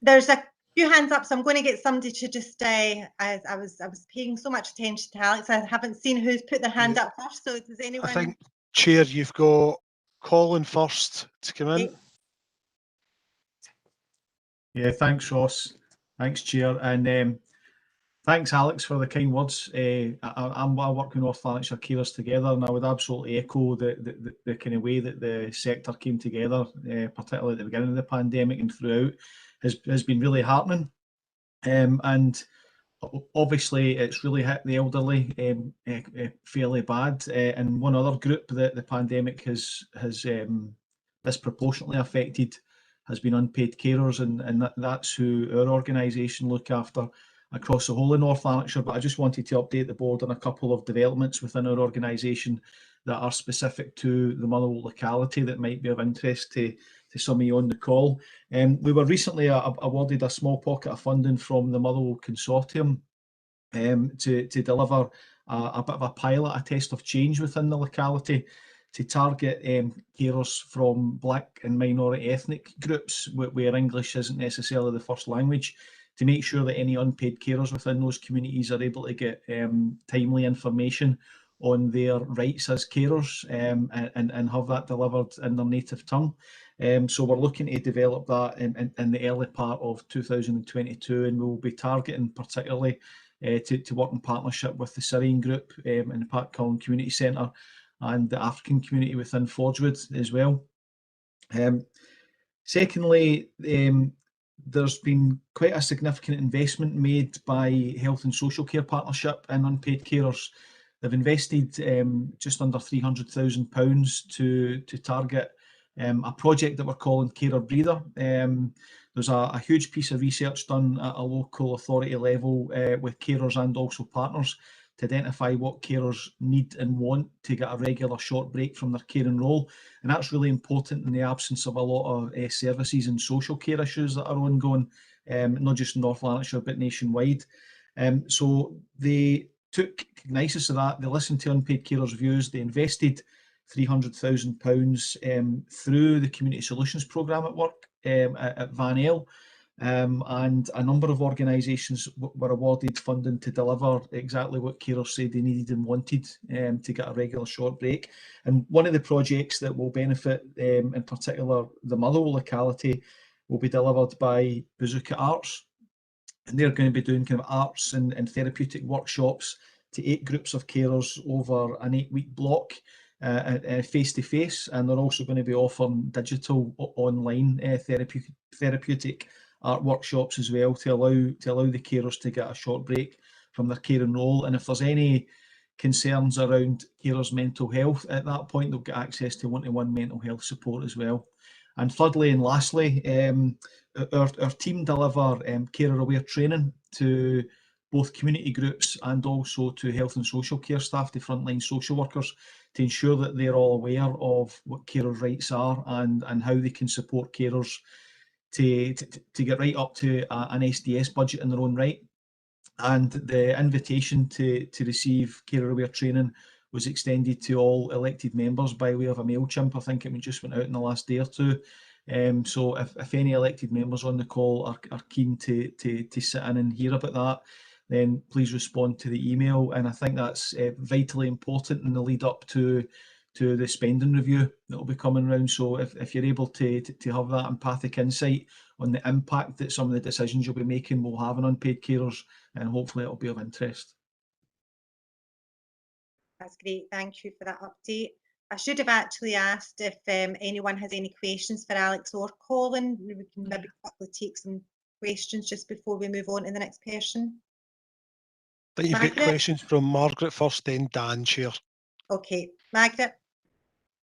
There's a few hands up, so I'm going to get somebody to just, I was paying so much attention to Alex, I haven't seen who's put their hand up first. So does anyone? I think, Chair, you've got Colin first to come in. Okay. Yeah, thanks, Ross. Thanks, Chair. And thanks, Alex, for the kind words. I work in North Lanarkshire Carers Together, and I would absolutely echo the kind of way that the sector came together, particularly at the beginning of the pandemic and throughout, has been really heartening. And obviously, it's really hit the elderly fairly bad. And one other group that the pandemic has disproportionately affected has been unpaid carers, and that's who our organisation look after across the whole of North Lanarkshire. But I just wanted to update the board on a couple of developments within our organisation that are specific to the Motherwell locality that might be of interest to some of you on the call. We were recently awarded a small pocket of funding from the Motherwell Consortium to deliver a bit of a pilot, a test of change within the locality to target carers from Black and minority ethnic groups where English isn't necessarily the first language, to make sure that any unpaid carers within those communities are able to get timely information on their rights as carers and have that delivered in their native tongue. So we're looking to develop that in the early part of 2022, and we'll be targeting particularly to work in partnership with the Syrian group in the Pat Cullen Community Centre and the African community within Forgewood as well. Secondly, there's been quite a significant investment made by Health and Social Care Partnership in unpaid carers. They've invested just under £300,000 to target a project that we're calling Carer Breather. There's a huge piece of research done at a local authority level with carers and also partners to identify what carers need and want to get a regular short break from their caring role. And that's really important in the absence of a lot of services and social care issues that are ongoing, not just in North Lanarkshire, but nationwide. So they took cognizance of that, they listened to unpaid carers' views, they invested £300,000 through the Community Solutions Programme at work at Van Ale. And a number of organisations were awarded funding to deliver exactly what carers said they needed and wanted to get a regular short break. And one of the projects that will benefit, in particular, the Motherwell locality will be delivered by Bazooka Arts. And they're going to be doing kind of arts and therapeutic workshops to 8 groups of carers over an 8-week block, face-to-face. And they're also going to be offering digital online therapeutic art workshops as well to allow the carers to get a short break from their caring role. And if there's any concerns around carers' mental health at that point, they'll get access to one-to-one mental health support as well. And thirdly and lastly, our team deliver carer-aware training to both community groups and also to health and social care staff, to frontline social workers, to ensure that they're all aware of what carers' rights are and how they can support carers to get right up to an SDS budget in their own right. And the invitation to receive carer-aware training was extended to all elected members by way of a MailChimp. I think it just went out in the last day or two. So if any elected members on the call are keen to sit in and hear about that, then please respond to the email. And I think that's vitally important in the lead up to the spending review that will be coming around. So if you're able to have that empathic insight on the impact that some of the decisions you'll be making will have on unpaid carers, and hopefully it'll be of interest. That's great, thank you for that update. I should have actually asked if anyone has any questions for Alex or Colin. We can maybe quickly take some questions just before we move on to the next person. I think you've got questions from Margaret first, then Dan, Chair. Okay, Margaret.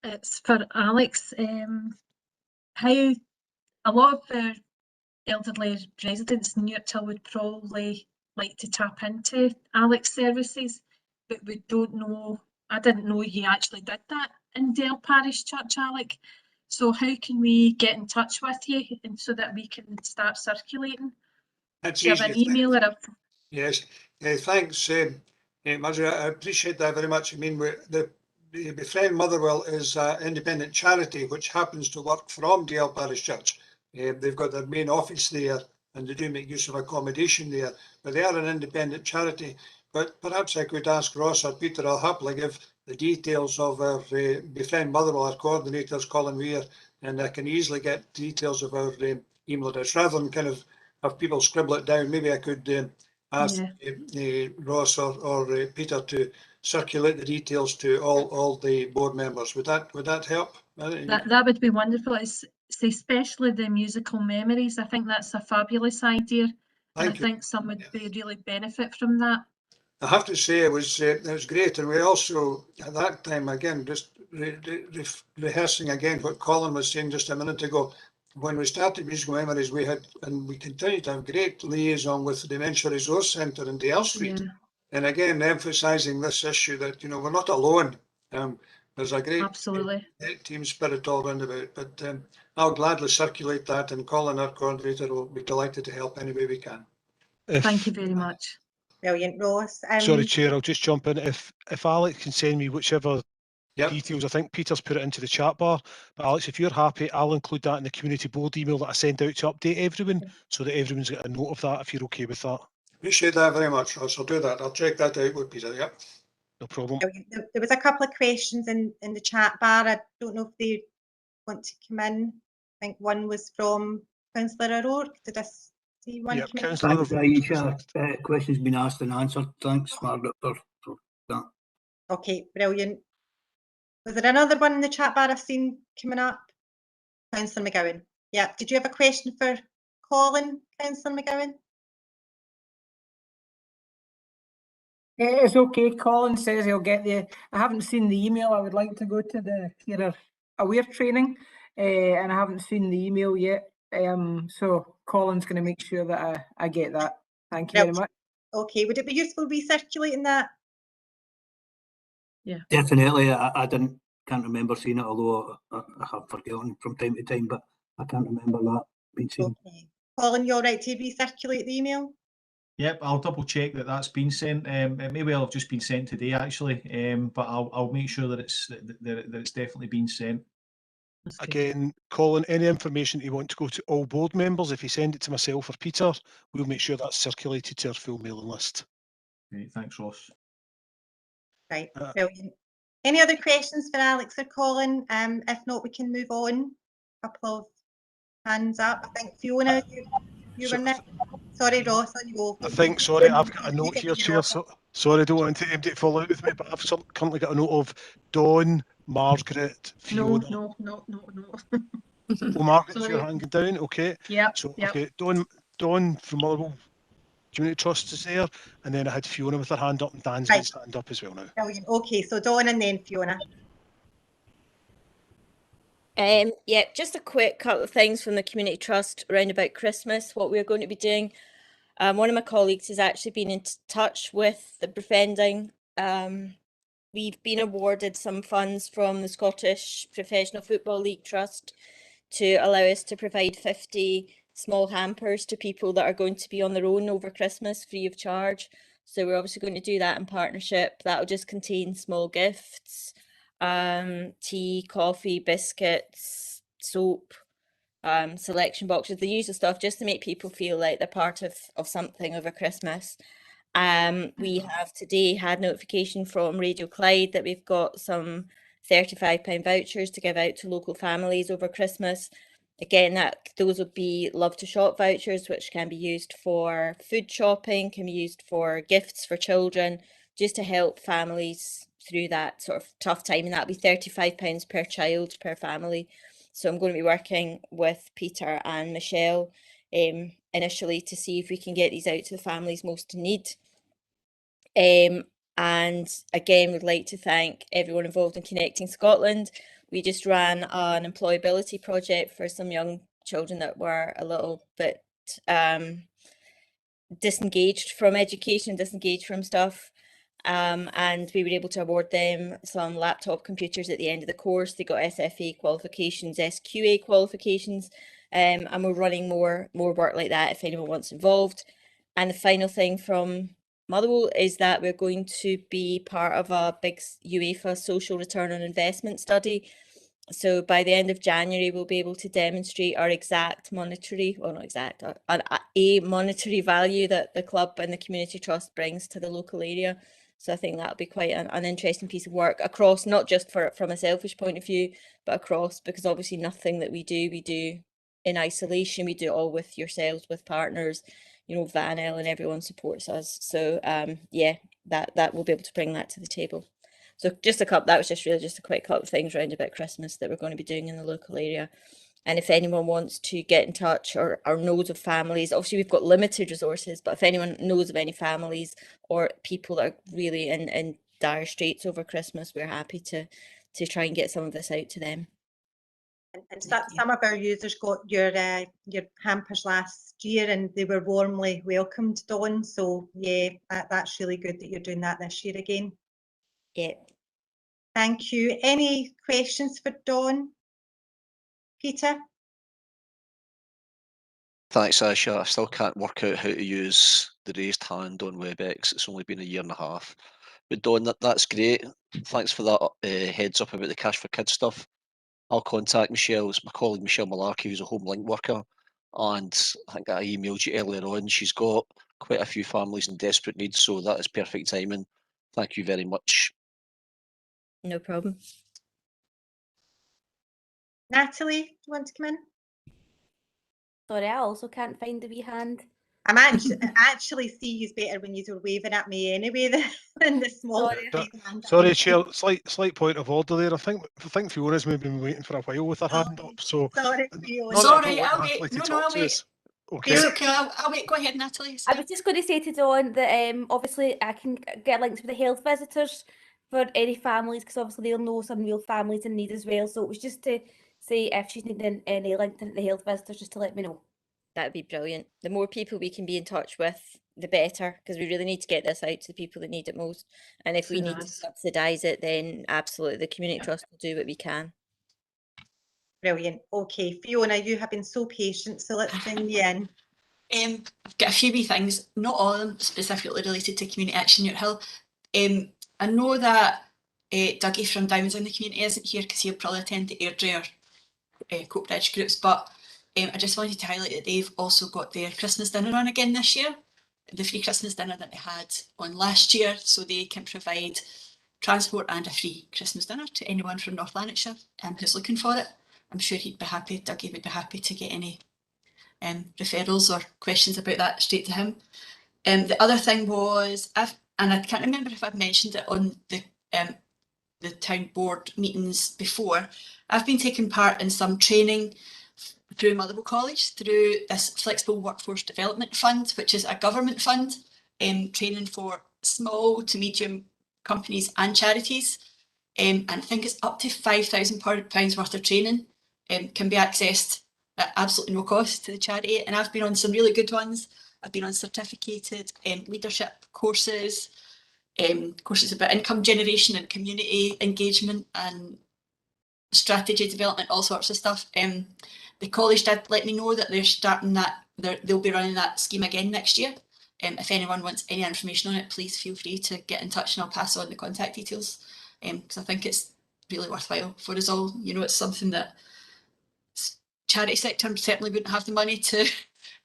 It's for Alex. How a lot of our elderly residents in Newtall would probably like to tap into Alex services, but we don't know. I didn't know you actually did that in Dale Parish Church, Alex. So how can we get in touch with you and so that we can start circulating? That's Do you have an email or a... Yes, thanks, Margaret. I appreciate that very much. I mean, the Befriend Motherwell is an independent charity which happens to work from Dale Parish Church. They've got their main office there and they do make use of accommodation there, but they are an independent charity. But perhaps I could ask Ross or Peter. I'll happily give the details of our Befriend Motherwell, our coordinators, Colin Weir, and I can easily get details of our email address. Rather than kind of have people scribble it down, maybe I could ask Ross or Peter to circulate the details to all the board members. Would that help? That would be wonderful. It's especially the musical memories. I think that's a fabulous idea, and I think some would be really benefit from that. I have to say it was great, and we also at that time, again, just rehearsing again what Colin was saying just a minute ago. When we started Musical Memories, we had, and we continue to have, great liaison with the Dementia Resource Centre in Dale Street. And again, emphasising this issue that, we're not alone. There's a great team spirit all round about, but I'll gladly circulate that, and Colin, our coordinator, will be delighted to help any way we can. Thank you very much. Brilliant, Ross. Sorry, Chair, I'll just jump in. If Alex can send me whichever details, I think Peter's put it into the chat bar, but Alex, if you're happy, I'll include that in the community board email that I send out to update everyone, so that everyone's got a note of that, if you're okay with that. Appreciate that very much, Ross. I'll do that. I'll check that out with Peter, yep. No problem. There was a couple of questions in the chat bar. I don't know if they want to come in. I think one was from Councillor O'Rourke. Did I see one? Yep, Thanks, Aisha. Question's been asked and answered. Thanks, Margaret, for that. Okay, brilliant. Was there another one in the chat bar I've seen coming up? Councillor McGowan. Yeah, did you have a question for Colin, Councillor McGowan? It's okay. Colin says he'll get the. I haven't seen the email. I would like to go to the carer aware training, and I haven't seen the email yet. So Colin's going to make sure that I get that. Thank you very much. Okay, would it be useful recirculating that? Yeah, definitely. I can't remember seeing it, although I have forgotten from time to time, but I can't remember that being seen. Okay. Colin, you all right to recirculate the email? Yep, I'll double check that that's been sent. It may well have just been sent today, actually, but I'll make sure that it's definitely been sent. Again, Colin, any information you want to go to all board members, if you send it to myself or Peter, we'll make sure that's circulated to our full mailing list. Great, thanks, Ross. Right, brilliant. Any other questions for Alex or Colin? If not, we can move on. A couple of hands up. I think Fiona, you were next. Sorry, Ross, on you go. I think, sorry, I've got a note here, Chair. Sorry, I don't want anybody to fall out with me, but I've currently got a note of Dawn, Margaret, Fiona. No. Oh, Margaret, you're hanging down, okay. Yeah. So, okay, Dawn from Motherwell Community Trust is there, and then I had Fiona with her hand up, and Dan's got his hand up as well now. Brilliant. Okay, so Dawn and then Fiona. Yeah, just a quick couple of things from the Community Trust around about Christmas, what we're going to be doing. One of my colleagues has actually been in touch with the befriending. We've been awarded some funds from the Scottish Professional Football League Trust to allow us to provide 50 small hampers to people that are going to be on their own over Christmas free of charge. So we're obviously going to do that in partnership. That'll just contain small gifts, tea, coffee, biscuits, soap, selection boxes, the usual stuff, just to make people feel like they're part of something over Christmas. We have today had notification from Radio Clyde that we've got some £35 vouchers to give out to local families over Christmas. Again, those would be Love to Shop vouchers, which can be used for food shopping, can be used for gifts for children, just to help families through that sort of tough time, and that'll be £35 per child per family. So I'm going to be working with Peter and Michelle initially to see if we can get these out to the families most in need. And again, we'd like to thank everyone involved in Connecting Scotland. We just ran an employability project for some young children that were a little bit disengaged from education, disengaged from stuff. And we were able to award them some laptop computers at the end of the course. They got SFA qualifications, SQA qualifications, and we're running more work like that if anyone wants involved. And the final thing from Motherwell is that we're going to be part of a big UEFA social return on investment study. So by the end of January, we'll be able to demonstrate our exact monetary, well, not exact, a monetary value that the club and the community trust brings to the local area. So I think that'll be quite an interesting piece of work across, not just from a selfish point of view, but across, because obviously nothing that we do in isolation. We do it all with yourselves, with partners, you know, Vanel and everyone supports us. So yeah, that we'll be able to bring that to the table. So that was just really just a quick couple of things around about Christmas that we're going to be doing in the local area. And if anyone wants to get in touch or knows of families, obviously we've got limited resources, but if anyone knows of any families or people that are really in dire straits over Christmas, we're happy to try and get some of this out to them. And some of our users got your hampers last year and they were warmly welcomed, Dawn. So yeah, that's really good that you're doing that this year again. Yeah. Thank you. Any questions for Dawn? Peter? Thanks, Aisha. I still can't work out how to use the raised hand on WebEx. It's only been a year and a half. But Dawn, that's great. Thanks for that heads up about the Cash for Kids stuff. I'll contact Michelle. It's my colleague Michelle Malarkey, who's a home link worker. And I think I emailed you earlier on. She's got quite a few families in desperate need, so that is perfect timing. Thank you very much. No problem. Natalie, do you want to come in? Sorry, I also can't find the wee hand. I actually see you better when you're waving at me anyway than the small hand. Sorry, Chair, slight point of order there. I think Fiona's maybe been waiting for a while with her hand up. So sorry, Fiona. Sorry, I'll wait. No, I'll wait. Okay. It's okay, I'll wait. Go ahead, Natalie. I was just going to say to Dawn that obviously I can get links with the health visitors for any families, because obviously they'll know some real families in need as well. So it was just to say if she's needing any link to the health visitors, just to let me know. That'd be brilliant. The more people we can be in touch with, the better, because we really need to get this out to the people that need it most. And if we need to subsidise it, then absolutely the community trust will do what we can. Brilliant. Okay, Fiona, you have been so patient, so let's bring you in. I've got a few wee things, not all of them specifically related to Community Action Newt Hill. I know that Dougie from Diamonds in the Community isn't here because he'll probably attend the Airdrie or Coatbridge groups, but I just wanted to highlight that they've also got their Christmas dinner on again this year, the free Christmas dinner that they had on last year, so they can provide transport and a free Christmas dinner to anyone from North Lanarkshire who's looking for it. I'm sure he'd be happy, Dougie would be happy to get any referrals or questions about that straight to him. The other thing was, and I can't remember if I've mentioned it on the town board meetings before, I've been taking part in some training through Motherwell College through this Flexible Workforce Development Fund, which is a government fund, training for small to medium companies and charities. And I think it's up to £5,000 worth of training can be accessed at absolutely no cost to the charity. And I've been on some really good ones. I've been on certificated leadership courses, courses about income generation and community engagement and strategy development, all sorts of stuff. The college did let me know that they're starting that, they'll be running that scheme again next year. If anyone wants any information on it, please feel free to get in touch and I'll pass on the contact details, because I think it's really worthwhile for us all. You know, it's something that charity sector certainly wouldn't have the money to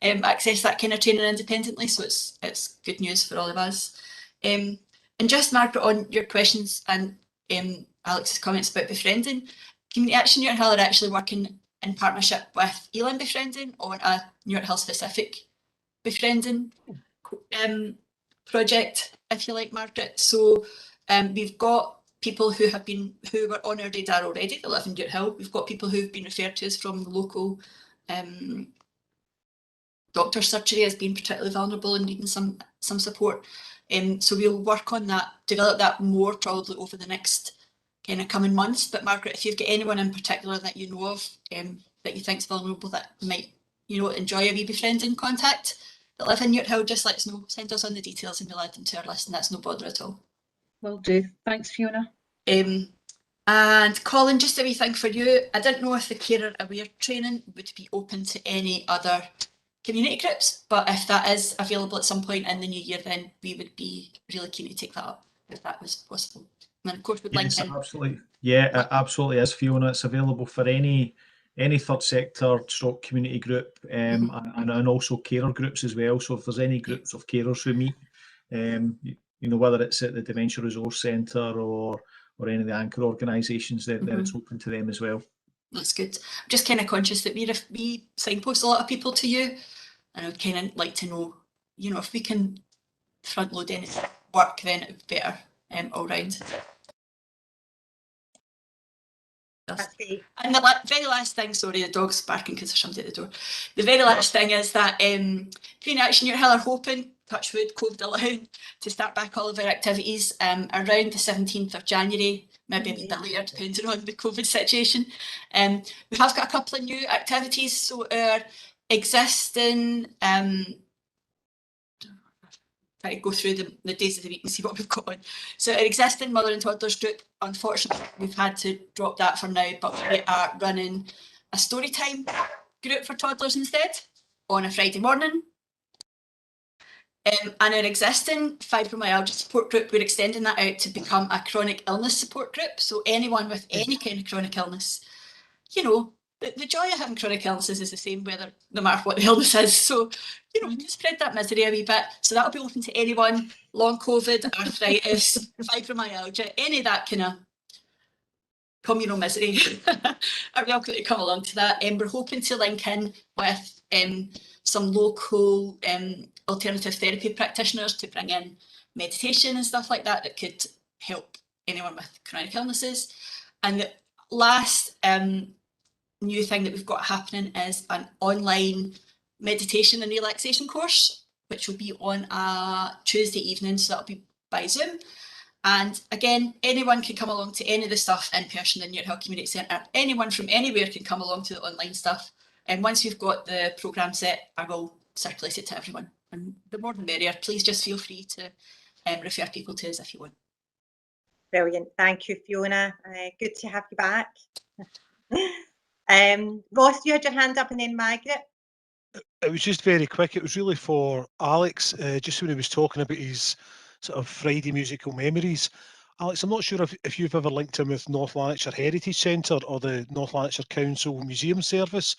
access that kind of training independently, so it's good news for all of us. And just, Margaret, on your questions and Alex's comments about befriending, Community Action Newt Hill are actually working in partnership with Elan Befriending on a Newt Hill specific befriending project, if you like, Margaret. So we've got people who were on our radar already that live in Newt Hill. We've got people who've been referred to us from the local doctor's surgery as being particularly vulnerable and needing some support. So we'll work on that, develop that more probably over the next kind of coming months. But Margaret, if you've got anyone in particular that you know of that you think's vulnerable that might, you know, enjoy a wee befriending contact that live in Newt Hill, just let us know. Send us on the details and we'll add them to our list, and that's no bother at all. Will do. Thanks, Fiona. And Colin, just a wee thing for you. I didn't know if the carer aware training would be open to any other community groups, but if that is available at some point in the new year, then we would be really keen to take that up if that was possible. And of course, we'd link in. Absolutely. Yeah, it absolutely is, Fiona. It's available for any third sector stroke community group, and also carer groups as well. So if there's any groups of carers who meet, you know, whether it's at the Dementia Resource Centre or any of the anchor organisations, then it's open to them as well. That's good. I'm just kind of conscious that we signpost a lot of people to you, and I would kind of like to know, you know, if we can front load any work, then it would be better all round. And the very last thing, sorry, the dog's barking because there's somebody at the door. The very last thing is that Community Action Newt Hill are hoping, touch wood, COVID allowing, to start back all of our activities around the 17th of January, maybe a bit later depending on the COVID situation. We have got a couple of new activities, so our existing try to go through the days of the week and see what we've got on. So our existing mother and toddlers group, unfortunately, we've had to drop that for now, but we are running a story time group for toddlers instead on a Friday morning. And our existing fibromyalgia support group, we're extending that out to become a chronic illness support group. So anyone with any kind of chronic illness, you know, the joy of having chronic illnesses is the same whether, no matter what the illness is. So, you know, just spread that misery a wee bit. So that'll be open to anyone, long COVID, arthritis, fibromyalgia, any of that kind of communal misery are welcome to come along to that. We're hoping to link in with some local alternative therapy practitioners to bring in meditation and stuff like that that could help anyone with chronic illnesses. And the last new thing that we've got happening is an online meditation and relaxation course, which will be on a Tuesday evening, so that'll be by Zoom. And again, anyone can come along to any of the stuff in person in your Hill Community Centre. Anyone from anywhere can come along to the online stuff. And once we've got the programme set, I will circulate it to everyone. And the more the merrier. Please just feel free to refer people to us if you want. Brilliant. Thank you, Fiona. Good to have you back. Ross, you had your hand up, and then Margaret. It was just very quick. It was really for Alex, just when he was talking about his sort of Friday musical memories. Alex, I'm not sure if you've ever linked him with North Lanarkshire Heritage Centre or the North Lanarkshire Council Museum Service.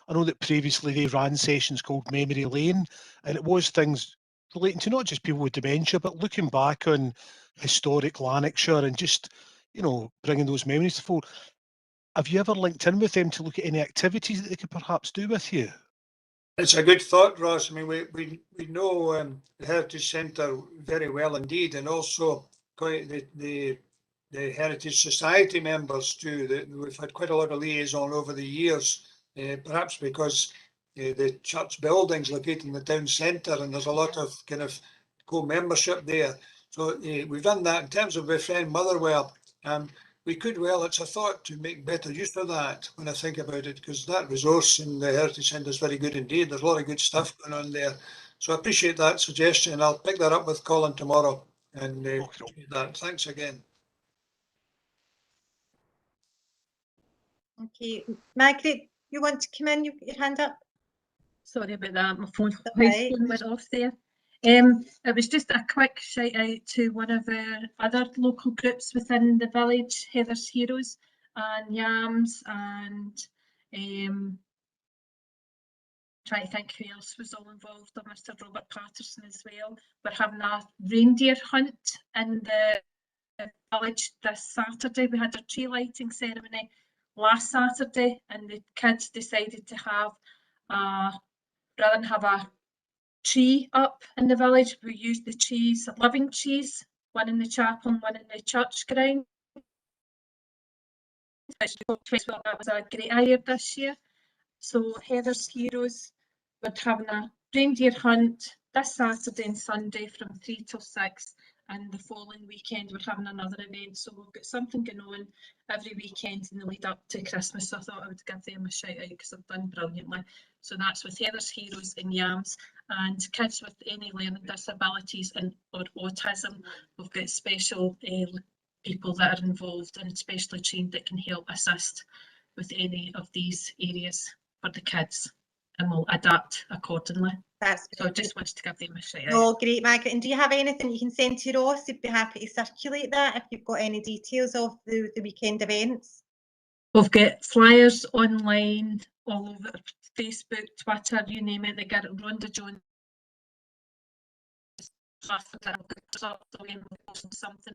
I know that previously they ran sessions called Memory Lane, and it was things relating to not just people with dementia, but looking back on historic Lanarkshire and just, you know, bringing those memories to fore. Have you ever linked in with them to look at any activities that they could perhaps do with you? It's a good thought, Ross. I mean, we know the Heritage Centre very well indeed, and also quite the Heritage Society members too. We've had quite a lot of liaison over the years, perhaps because the church building's located in the town centre and there's a lot of kind of co-membership there. So we've done that. In terms of befriend Motherwell, we could well, it's a thought to make better use of that when I think about it, because that resource in the Heritage Centre is very good indeed. There's a lot of good stuff going on there. So I appreciate that suggestion, and I'll pick that up with Colin tomorrow. And that. Thanks again. Okay, Margaret, you want to come in? You've got your hand up. Sorry about that, my phone Right. went off there. It was just a quick shout out to one of our other local groups within the village, Heather's Heroes and Yams, and trying to think who else was all involved, or Mr. Robert Patterson as well. We're having a reindeer hunt in the village this Saturday. We had a tree lighting ceremony last Saturday, and the kids decided to have rather than have a tree up in the village, we used the trees, living trees, one in the chapel and one in the church ground. That was a great idea this year. So Heather's Heroes, we're having a reindeer hunt this Saturday and Sunday from 3 till 6, and the following weekend we're having another event. So we've got something going on every weekend in the lead up to Christmas. So I thought I would give them a shout out because they've done brilliantly. So that's with Heather's Heroes and Yams, and kids with any learning disabilities and or autism. We've got special people that are involved and specially trained that can help assist with any of these areas for the kids, and we'll adapt accordingly. So I just wanted to give them a shout out. Oh, great, Margaret. And do you have anything you can send to Ross? He'd be happy to circulate that if you've got any details of the weekend events. We've got flyers online all over Facebook, Twitter, you name it. They get it. Rhonda Jones. Something,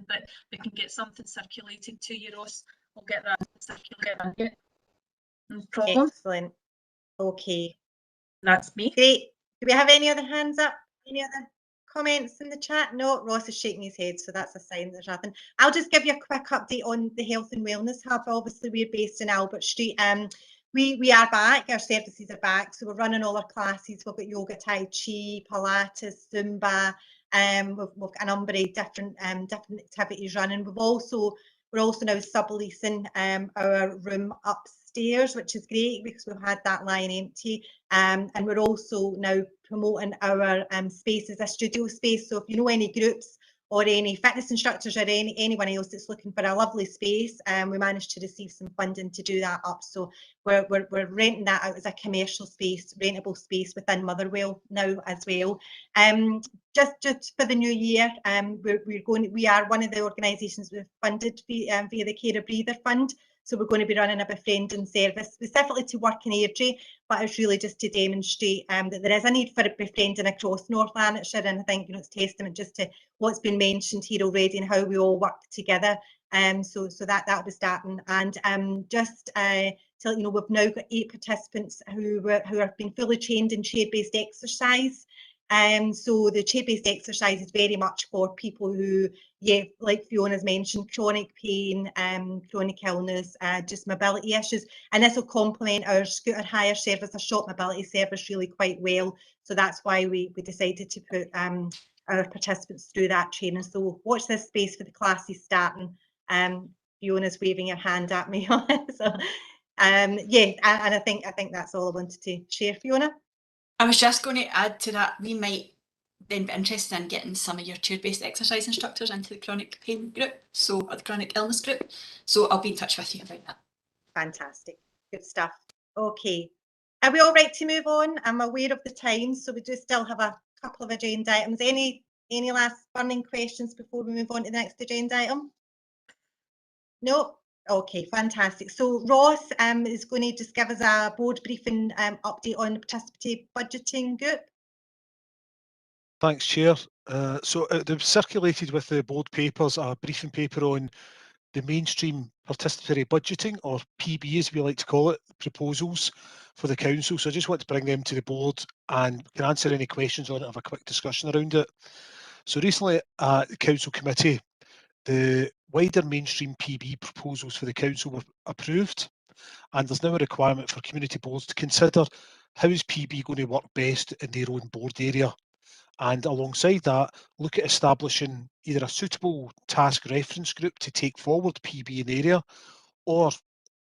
but we can get something circulated to you, Ross. We'll get that circulated. No problem. Excellent. Okay. That's me. Great. Do we have any other hands up? Any other comments in the chat? No, Ross is shaking his head, so that's a sign there's nothing. I'll just give you a quick update on the Health and Wellness Hub. Obviously, we're based in Albert Street. We are back, our services are back, so we're running all our classes. We've got yoga, tai chi, Pilates, Zumba, we've got a number of different activities running. We're also now subleasing our room upstairs upstairs, which is great because we've had that line empty. And we're also now promoting our space as a studio space. So if you know any groups or any fitness instructors or anyone else that's looking for a lovely space, we managed to receive some funding to do that up. So we're renting that out as a commercial space, rentable space within Motherwell now as well. Just for the new year, we are one of the organisations we've funded via the Care a Breather Fund. So we're going to be running a befriending service specifically to working Airdrie, but it's really just to demonstrate that there is a need for befriending across North Lanarkshire, and I think it's testament just to what's been mentioned here already and how we all work together. So that'll be starting, and just to let you know, we've now got 8 participants who have been fully trained in chair-based exercise. So the chair-based exercise is very much for people who, like Fiona's mentioned, chronic pain, chronic illness, just mobility issues, and this will complement our scooter hire service, our short mobility service, really quite well. So that's why we decided to put our participants through that training. So watch this space for the classes starting. Fiona's waving her hand at me. So yeah, and I think that's all I wanted to share, Fiona. I was just going to add to that, we might then be interested in getting some of your chair-based exercise instructors into the chronic pain group, or the chronic illness group. So I'll be in touch with you about that. Fantastic, good stuff. Okay, are we all right to move on? I'm aware of the time, so we do still have a couple of agenda items. Any last burning questions before we move on to the next agenda item? No? Okay, fantastic. So Ross is going to just give us a board briefing update on the participatory budgeting group. Thanks, Chair. So they've circulated with the board papers a briefing paper on the mainstream participatory budgeting, or PB as we like to call it, proposals for the council. So I just want to bring them to the board and can answer any questions on it, have a quick discussion around it. So recently at the council committee, the wider mainstream PB proposals for the council were approved, and there's now a requirement for community boards to consider how is PB going to work best in their own board area, and alongside that look at establishing either a suitable task reference group to take forward PB in the area, or,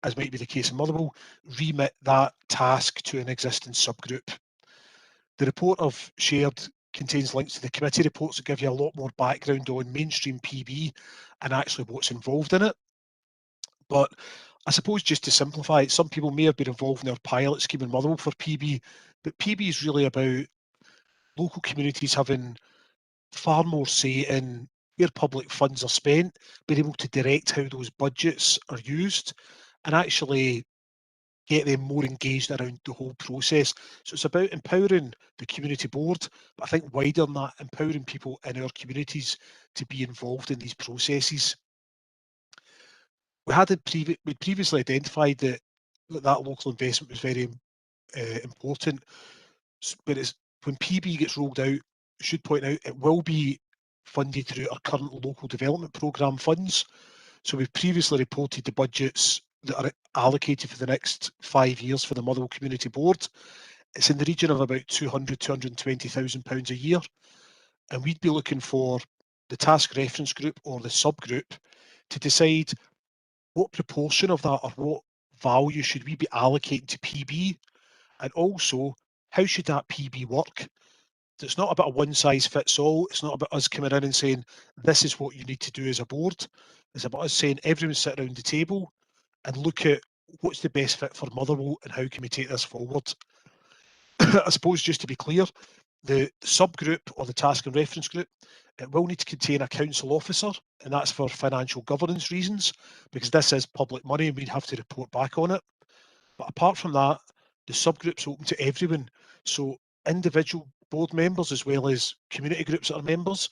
as might be the case in Motherwell, remit that task to an existing subgroup. The report I've shared contains links to the committee reports that give you a lot more background on mainstream PB and actually what's involved in it. But I suppose just to simplify it, some people may have been involved in our pilot scheme in Motherwell for PB, but PB is really about local communities having far more say in where public funds are spent, being able to direct how those budgets are used, and actually get them more engaged around the whole process. So it's about empowering the community board, but I think wider than that, empowering people in our communities to be involved in these processes. We previously identified that local investment was very important, but when PB gets rolled out, I should point out it will be funded through our current local development programme funds. So we've previously reported the budgets that are allocated for the next 5 years for the Motherwell Community Board. It's in the region of about £220,000 a year, and we'd be looking for the task reference group or the subgroup to decide what proportion of that or what value should we be allocating to PB, and also how should that PB work. It's not about a one size fits all. It's not about us coming in and saying this is what you need to do as a board. It's about us saying everyone sit around the table and look at what's the best fit for Motherwell and how can we take this forward. I suppose just to be clear, the subgroup or the task and reference group, it will need to contain a council officer, and that's for financial governance reasons, because this is public money and we'd have to report back on it. But apart from that, the subgroup's open to everyone. So individual board members as well as community groups that are members,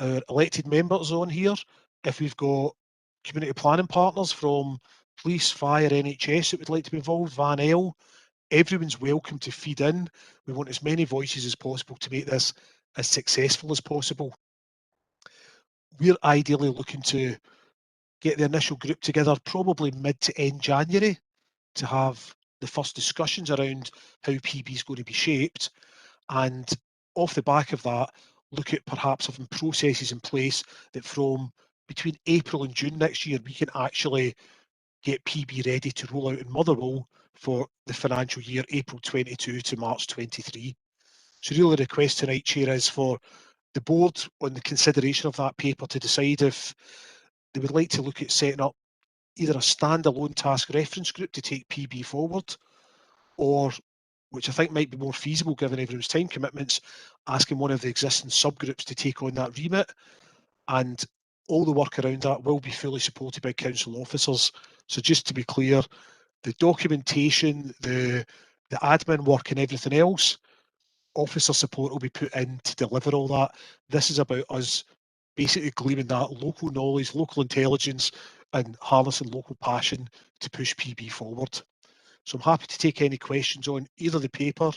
our elected members on here. If we've got community planning partners from police, fire, NHS that would like to be involved, Van L, everyone's welcome to feed in. We want as many voices as possible to make this as successful as possible. We're ideally looking to get the initial group together probably mid to end January to have the first discussions around how PB is going to be shaped, and off the back of that look at perhaps having processes in place that from between April and June next year we can actually get PB ready to roll out in Motherwell for the financial year April 22 to March 23. So really the request tonight, Chair, is for the board on the consideration of that paper to decide if they would like to look at setting up either a standalone task reference group to take PB forward, or, which I think might be more feasible given everyone's time commitments, asking one of the existing subgroups to take on that remit. And all the work around that will be fully supported by council officers. So just to be clear, the documentation, the admin work and everything else, officer support will be put in to deliver all that. This is about us basically gleaming that local knowledge, local intelligence and harnessing local passion to push PB forward. So I'm happy to take any questions on either the paper,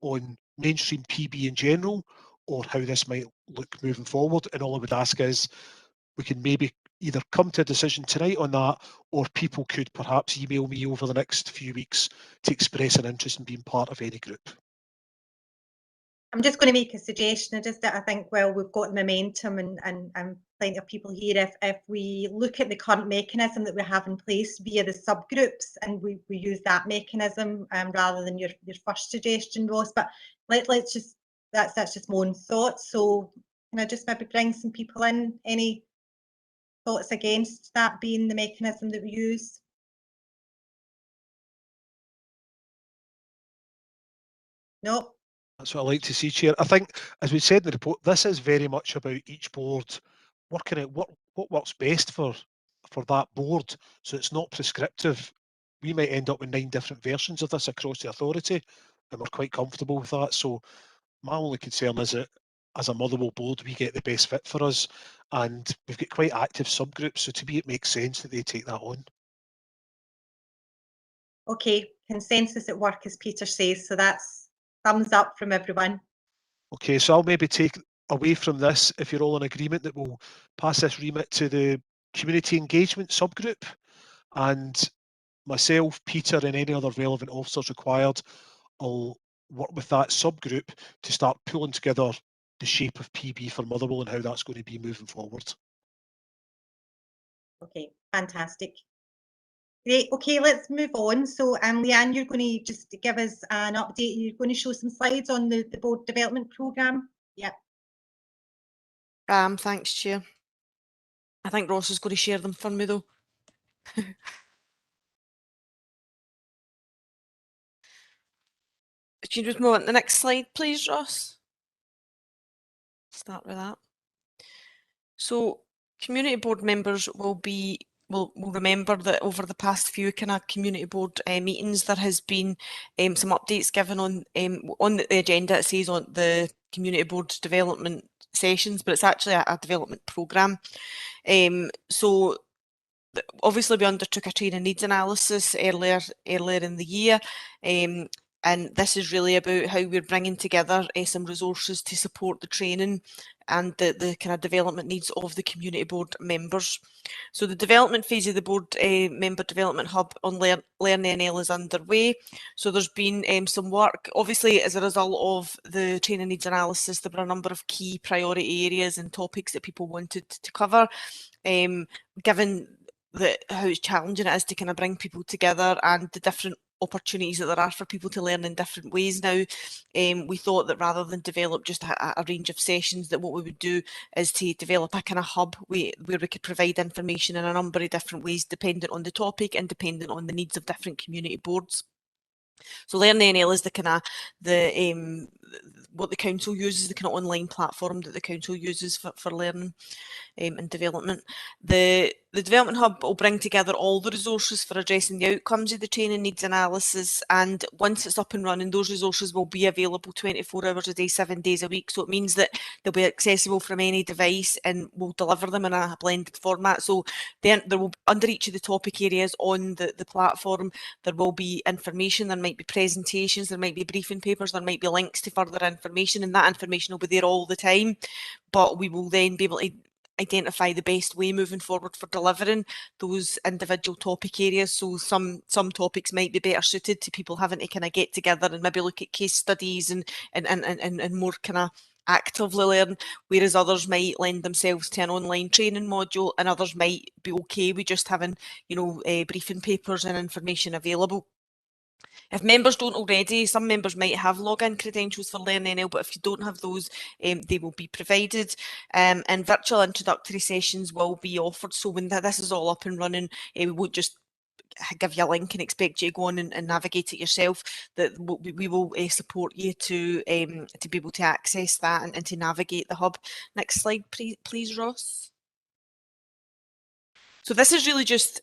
on mainstream PB in general, or how this might look moving forward. And all I would ask is we can maybe either come to a decision tonight on that, or people could perhaps email me over the next few weeks to express an interest in being part of any group. I'm just going to make a suggestion. I think, well, we've got momentum and plenty of people here. If we look at the current mechanism that we have in place via the subgroups, and we use that mechanism rather than your first suggestion, Ross. But let's just that's just my own thoughts. So can I just maybe bring some people in? Any thoughts against that being the mechanism that we use? No. That's what I like to see, Chair. I think, as we said in the report, this is very much about each board working out what works best for that board. So it's not prescriptive. We might end up with 9 different versions of this across the authority, and we're quite comfortable with that. So my only concern is that as a Motherwell board, we get the best fit for us, and we've got quite active subgroups. So to me, it makes sense that they take that on. Okay, consensus at work, as Peter says. So that's thumbs up from everyone. Okay, so I'll maybe take away from this, if you're all in agreement, that we'll pass this remit to the community engagement subgroup, and myself, Peter and any other relevant officers required will work with that subgroup to start pulling together the shape of PB for Motherwell and how that's going to be moving forward. Okay, fantastic. Great. Okay, let's move on. So, Leanne, you're going to just give us an update. You're going to show some slides on the board development programme. Yeah. Thanks, Chair. I think Ross is going to share them for me, though. Do you just move on to the next slide, please, Ross? Start with that. So, community board members will remember that over the past few kind of community board meetings, there has been some updates given on the agenda. It says on the community board development sessions, but it's actually a development programme. So obviously we undertook a training needs analysis earlier in the year, and this is really about how we're bringing together some resources to support the training and the kind of development needs of the community board members. So the development phase of the board member development hub on Learn NL is underway. So there's been some work. Obviously, as a result of the training needs analysis, there were a number of key priority areas and topics that people wanted to cover. Given how challenging it is to kind of bring people together and the different opportunities that there are for people to learn in different ways now, we thought that rather than develop just a range of sessions, that what we would do is to develop a kind of hub where we could provide information in a number of different ways dependent on the topic and dependent on the needs of different community boards. So Learn NL is the kind of what the council uses, the kind of online platform that the council uses for learning and development. The development hub will bring together all the resources for addressing the outcomes of the training needs analysis, and once it's up and running, those resources will be available 24 hours a day, 7 days a week. So it means that they'll be accessible from any device, and we'll deliver them in a blended format. So then there will, under each of the topic areas on the platform, there will be information, there might be presentations, there might be briefing papers, there might be links to further information, and that information will be there all the time. But we will then be able to identify the best way moving forward for delivering those individual topic areas. So some topics might be better suited to people having to kind of get together and maybe look at case studies and more kind of actively learn, whereas others might lend themselves to an online training module, and others might be okay with just having, you know, briefing papers and information available. If members don't already, some members might have login credentials for Learn NL, but if you don't have those, they will be provided. And virtual introductory sessions will be offered. So when this is all up and running, we won't just give you a link and expect you to go on and navigate it yourself. That we will support you to be able to access that and to navigate the hub. Next slide, please, Ross. So this is really just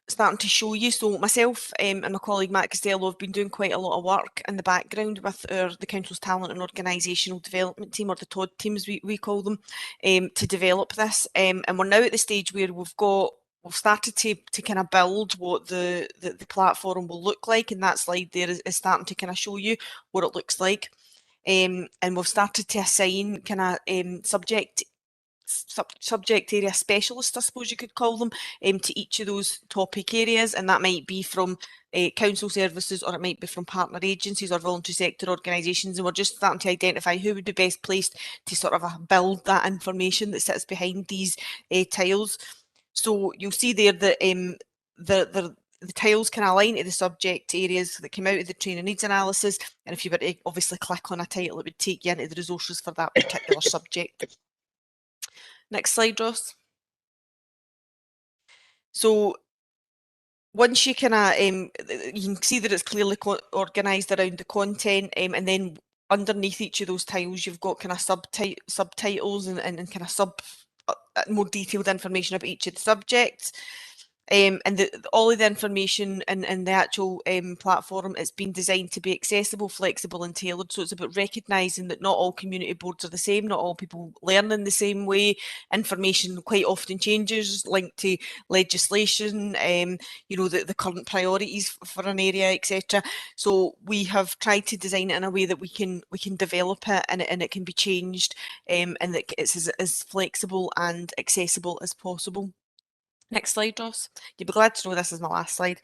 starting to show you. So myself and my colleague Matt Costello have been doing quite a lot of work in the background with the Council's Talent and Organisational Development Team, or the TOD team as we call them, to develop this. And we're now at the stage where we've started to kind of build what the platform will look like, and that slide there is starting to kind of show you what it looks like. And we've started to assign kind of subject area specialists, I suppose you could call them, to each of those topic areas, and that might be from council services, or it might be from partner agencies or voluntary sector organisations, and we're just starting to identify who would be best placed to sort of build that information that sits behind these tiles. So you'll see there that the tiles can align to the subject areas that came out of the training needs analysis, and if you were to obviously click on a title, it would take you into the resources for that particular subject. Next slide, Ross. So once you kind of, you can see that it's clearly organised around the content, and then underneath each of those tiles, you've got kind of subtitles and kind of more detailed information about each of the subjects. And all of the information in the actual platform, it's been designed to be accessible, flexible and tailored. So it's about recognising that not all community boards are the same, not all people learn in the same way. Information quite often changes, linked to legislation, you know, the current priorities for an area, etc. So we have tried to design it in a way that we can develop it, and it can be changed, and that it's as flexible and accessible as possible. Next slide, Ross. You'll be glad to know this is my last slide.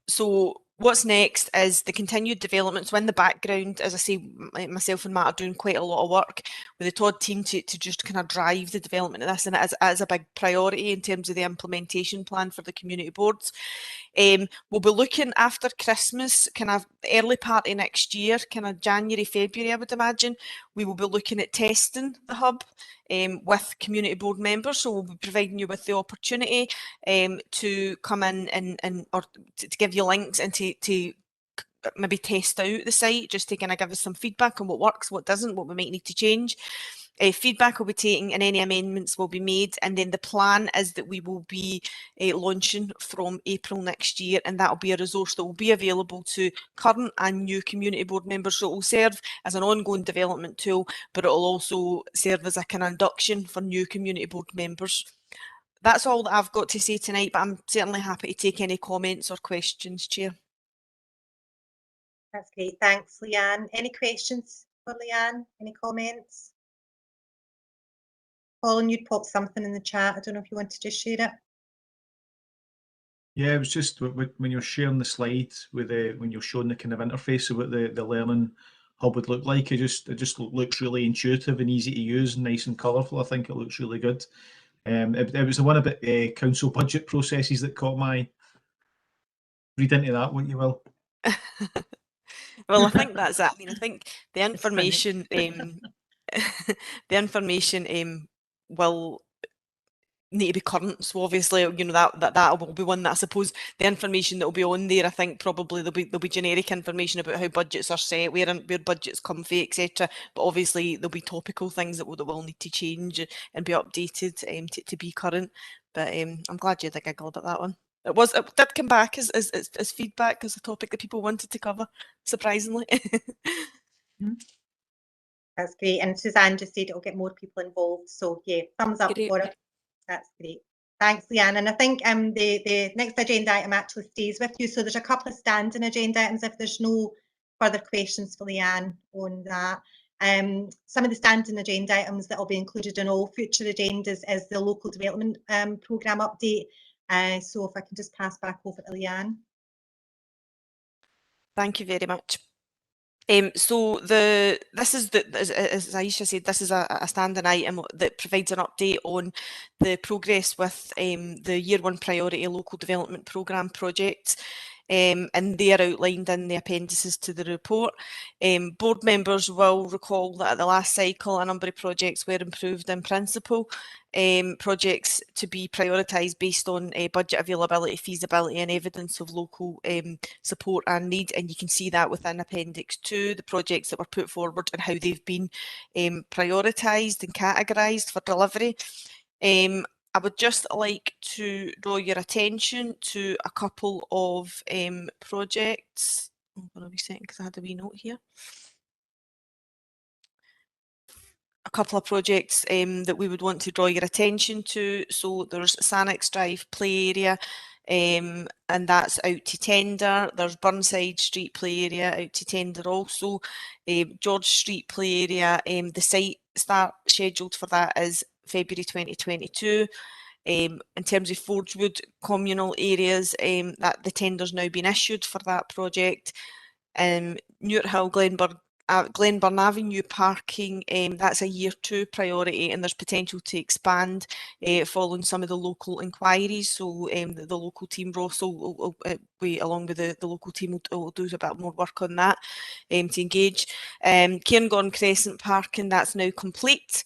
So what's next is the continued development. So in the background, as I say, myself and Matt are doing quite a lot of work with the TOD team to just kind of drive the development of this, and it is a big priority in terms of the implementation plan for the community boards. We'll be looking after Christmas, kind of early part of next year, kind of January, February, I would imagine. We will be looking at testing the hub with community board members. So we'll be providing you with the opportunity to come in or to give you links and to maybe test out the site, just to kind of give us some feedback on what works, what doesn't, what we might need to change. Feedback will be taken and any amendments will be made, and then the plan is that we will be launching from April next year, and that will be a resource that will be available to current and new community board members. So it will serve as an ongoing development tool, but it will also serve as a kind of induction for new community board members. That's all that I've got to say tonight, but I'm certainly happy to take any comments or questions, Chair. That's great, thanks, Leanne. Any questions for Leanne? Any comments? Colin, you'd pop something in the chat. I don't know if you want to just share it. Yeah, it was just when you're sharing the slide with when you're showing the kind of interface of what the learning hub would look like. It just looks really intuitive and easy to use and nice and colourful. I think it looks really good. It was the one about council budget processes that caught my. Read into that what you will. Well, I think that's it. I mean, I think the information, the information will need to be current. So obviously, you know, that will be one that I suppose the information that will be on there. I think probably there'll be generic information about how budgets are set, where budgets come from, etc. But obviously there'll be topical things that will need to change and be updated to be current. But I'm glad you had a giggle about that one. It did come back as feedback, as a topic that people wanted to cover, surprisingly. That's great. And Suzanne just said it'll get more people involved. So yeah, thumbs up for it. That's great. Thanks, Leanne. And I think the next agenda item actually stays with you. So there's a couple of standing agenda items if there's no further questions for Leanne on that. Some of the standing agenda items that will be included in all future agendas is the local development programme update. So if I can just pass back over to Leanne. Thank you very much. So this is as Aisha said, this is a standing item that provides an update on the progress with the Year 1 Priority Local Development Programme project. And they are outlined in the appendices to the report. Board members will recall that at the last cycle a number of projects were improved in principle, projects to be prioritised based on budget availability, feasibility and evidence of local support and need, and you can see that within Appendix 2, the projects that were put forward and how they've been prioritised and categorised for delivery. I would just like to draw your attention to a couple of projects. Hold on a wee second because I had a wee note here. A couple of projects that we would want to draw your attention to. So there's Sannox Drive play area, and that's out to tender. There's Burnside Street play area out to tender also. George Street play area, the site start scheduled for that is February 2022. In terms of Forgewood communal areas, that the tender's now been issued for that project. Newt Hill, Glenburn Avenue parking, that's a Year 2 priority, and there's potential to expand following some of the local inquiries. So the local team, Ross, will along with the local team, will do a bit more work on that to engage. Cairngorm Crescent parking, that's now complete.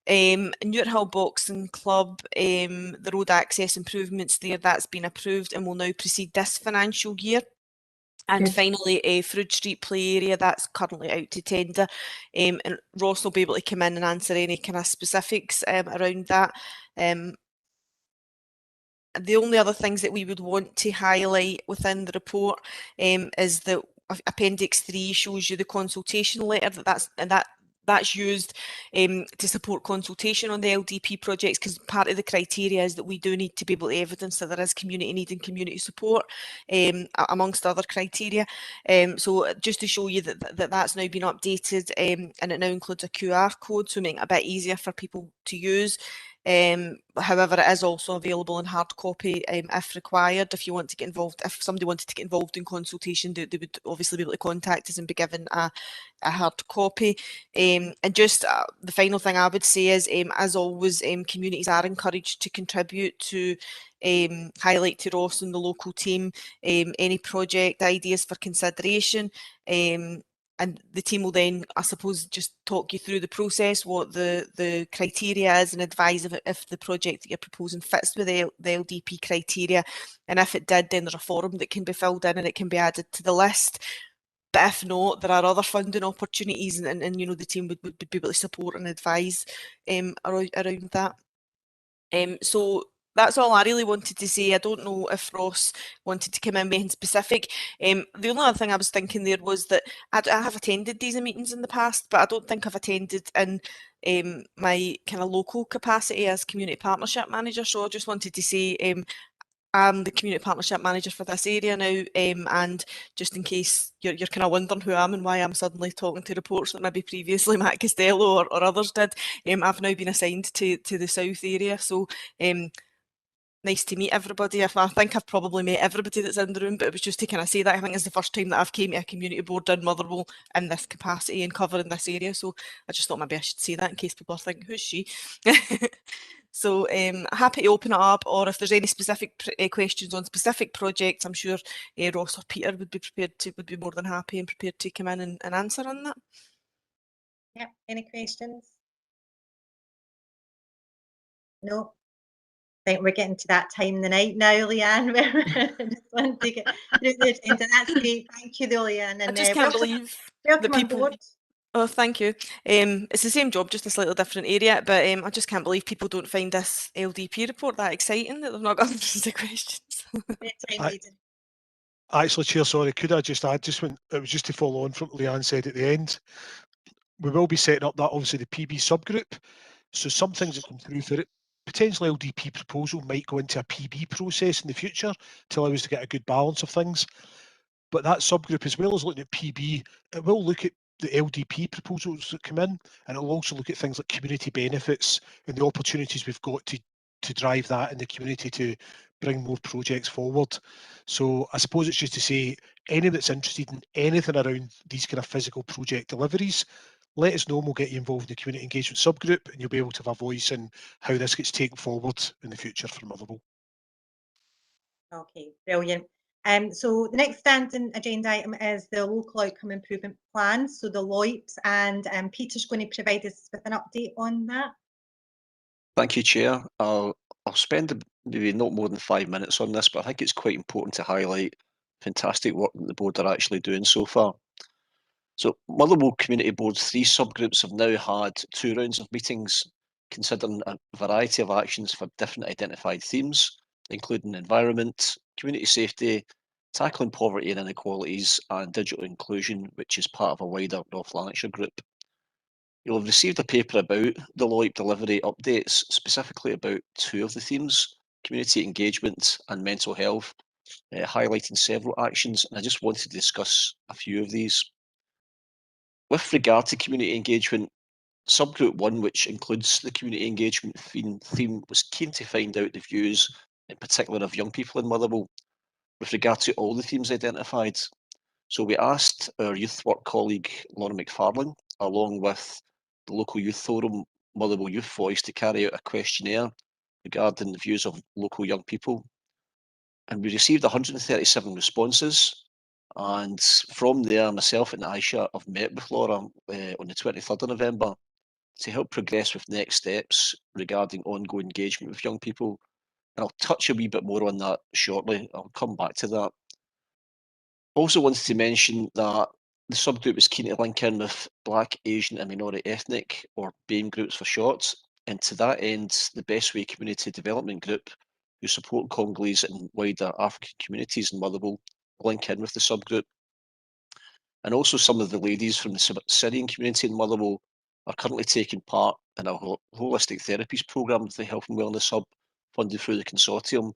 Newt Hill Boxing Club, the road access improvements there, that's been approved and will now proceed this financial year. And Yes. finally, Frood Street play area, that's currently out to tender. And Ross will be able to come in and answer any kind of specifics around that. The only other things that we would want to highlight within the report is that Appendix 3 shows you the consultation letter that's used to support consultation on the LDP projects, because part of the criteria is that we do need to be able to evidence that there is community need and community support, amongst other criteria. So just to show you that that's now been updated, and it now includes a QR code, so making it a bit easier for people to use. However, it is also available in hard copy if required. If you want to get involved, if somebody wanted to get involved in consultation, they would obviously be able to contact us and be given a hard copy. And just the final thing I would say is, as always, communities are encouraged to contribute to highlight to Ross and the local team any project ideas for consideration. And the team will then, I suppose, just talk you through the process, what the criteria is, and advise if the project that you're proposing fits with the LDP criteria. And if it did, then there's a form that can be filled in and it can be added to the list. But if not, there are other funding opportunities, and you know, the team would be able to support and advise around that. So that's all I really wanted to say. I don't know if Ross wanted to come in with anything specific. The only other thing I was thinking there was that I have attended these meetings in the past, but I don't think I've attended in my kind of local capacity as community partnership manager. So I just wanted to say I'm the community partnership manager for this area now, and just in case you're kind of wondering who I am and why I'm suddenly talking to reports that maybe previously Matt Costello or others did, I've now been assigned to the south area. So nice to meet everybody. I think I've probably met everybody that's in the room, but it was just to kind of say that I think it's the first time that I've came to a community board in Motherwell in this capacity and covering this area. So I just thought maybe I should say that in case people are thinking, who's she? So happy to open it up, or if there's any specific questions on specific projects, I'm sure Ross or Peter would be more than happy and prepared to come in and answer on that. Yeah, any questions? No. I think we're getting to that time in the night now, Leanne. I just want to get through the agenda. That's great. Thank you, though, Leanne. And I just can't believe welcome that people. on board. Oh, thank you. It's the same job, just a slightly different area, but I just can't believe people don't find this LDP report that exciting that they've not got answers to questions. Actually, Chair, sorry, could I just add, it was just to follow on from what Leanne said at the end. We will be setting up that, obviously, the PB subgroup. So some things that come through for it, potentially LDP proposal might go into a PB process in the future to allow us to get a good balance of things. But that subgroup, as well as looking at PB, it will look at the LDP proposals that come in, and it will also look at things like community benefits and the opportunities we've got to drive that in the community to bring more projects forward. So I suppose it's just to say, any that's interested in anything around these kind of physical project deliveries, let us know and we'll get you involved in the community engagement subgroup, and you'll be able to have a voice in how this gets taken forward in the future for Motherwell. Okay, brilliant. So the next standing agenda item is the local outcome improvement plan, so the LOIP, and Peter's going to provide us with an update on that. Thank you, Chair. I'll spend maybe not more than 5 minutes on this, but I think it's quite important to highlight fantastic work that the board are actually doing so far. So Motherwell Community Board's 3 subgroups have now had 2 rounds of meetings, considering a variety of actions for different identified themes, including environment, community safety, tackling poverty and inequalities, and digital inclusion, which is part of a wider North Lanarkshire group. You'll have received a paper about the LOIP delivery updates, specifically about 2 of the themes, community engagement and mental health, highlighting several actions, and I just wanted to discuss a few of these. With regard to community engagement, subgroup 1, which includes the community engagement theme, was keen to find out the views, in particular of young people in Motherwell, with regard to all the themes identified. So we asked our youth work colleague Laura McFarlane, along with the local youth forum Motherwell Youth Voice, to carry out a questionnaire regarding the views of local young people. And we received 137 responses. And from there, myself and Aisha have met with Laura on the 23rd of November to help progress with next steps regarding ongoing engagement with young people. And I'll touch a wee bit more on that shortly. I'll come back to that. Also wanted to mention that the subgroup is keen to link in with Black, Asian and minority ethnic, or BAME groups for short. And to that end, the Best Way Community Development Group, who support Congolese and wider African communities in Motherwell, link in with the subgroup. And also some of the ladies from the Syrian community in Motherwell are currently taking part in a holistic therapies programme with the Health and Wellness Hub, funded through the consortium.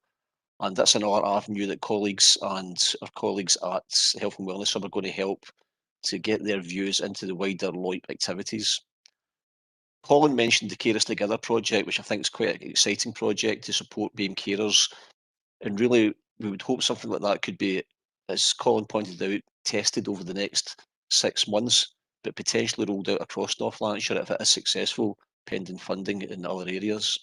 And that's another avenue that colleagues and our colleagues at Health and Wellness Hub are going to help to get their views into the wider LOIP activities. Colin mentioned the Carers Together project, which I think is quite an exciting project to support BAME carers. And really, we would hope something like that could be, as Colin pointed out, tested over the next 6 months, but potentially rolled out across North Lanarkshire if it is successful, pending funding in other areas.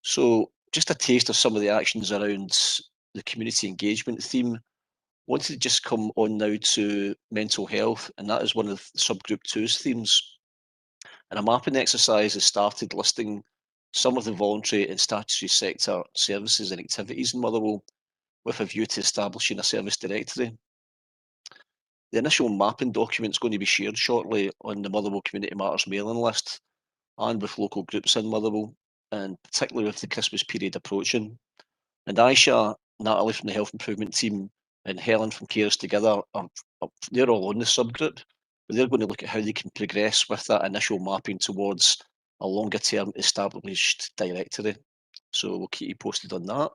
So just a taste of some of the actions around the community engagement theme. Wanted to just come on now to mental health, and that is one of subgroup 2's themes. And a mapping exercise has started listing some of the voluntary and statutory sector services and activities in Motherwell, with a view to establishing a service directory. The initial mapping document is going to be shared shortly on the Motherwell Community Matters mailing list and with local groups in Motherwell, and particularly with the Christmas period approaching. And Aisha, Natalie from the Health Improvement team, and Helen from Carers Together, they're all on the subgroup, but they're going to look at how they can progress with that initial mapping towards a longer term established directory. So we'll keep you posted on that.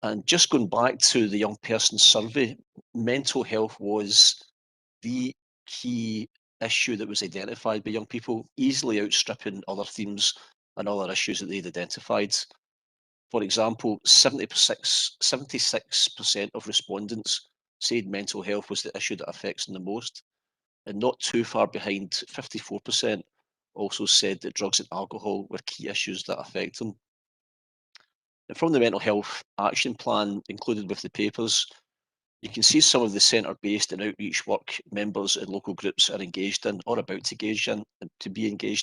And just going back to the young person survey, mental health was the key issue that was identified by young people, easily outstripping other themes and other issues that they'd identified. For example, 76% of respondents said mental health was the issue that affects them the most, and not too far behind, 54% also said that drugs and alcohol were key issues that affect them. And from the mental health action plan included with the papers, you can see some of the centre-based and outreach work members in local groups are engaged in or about to engage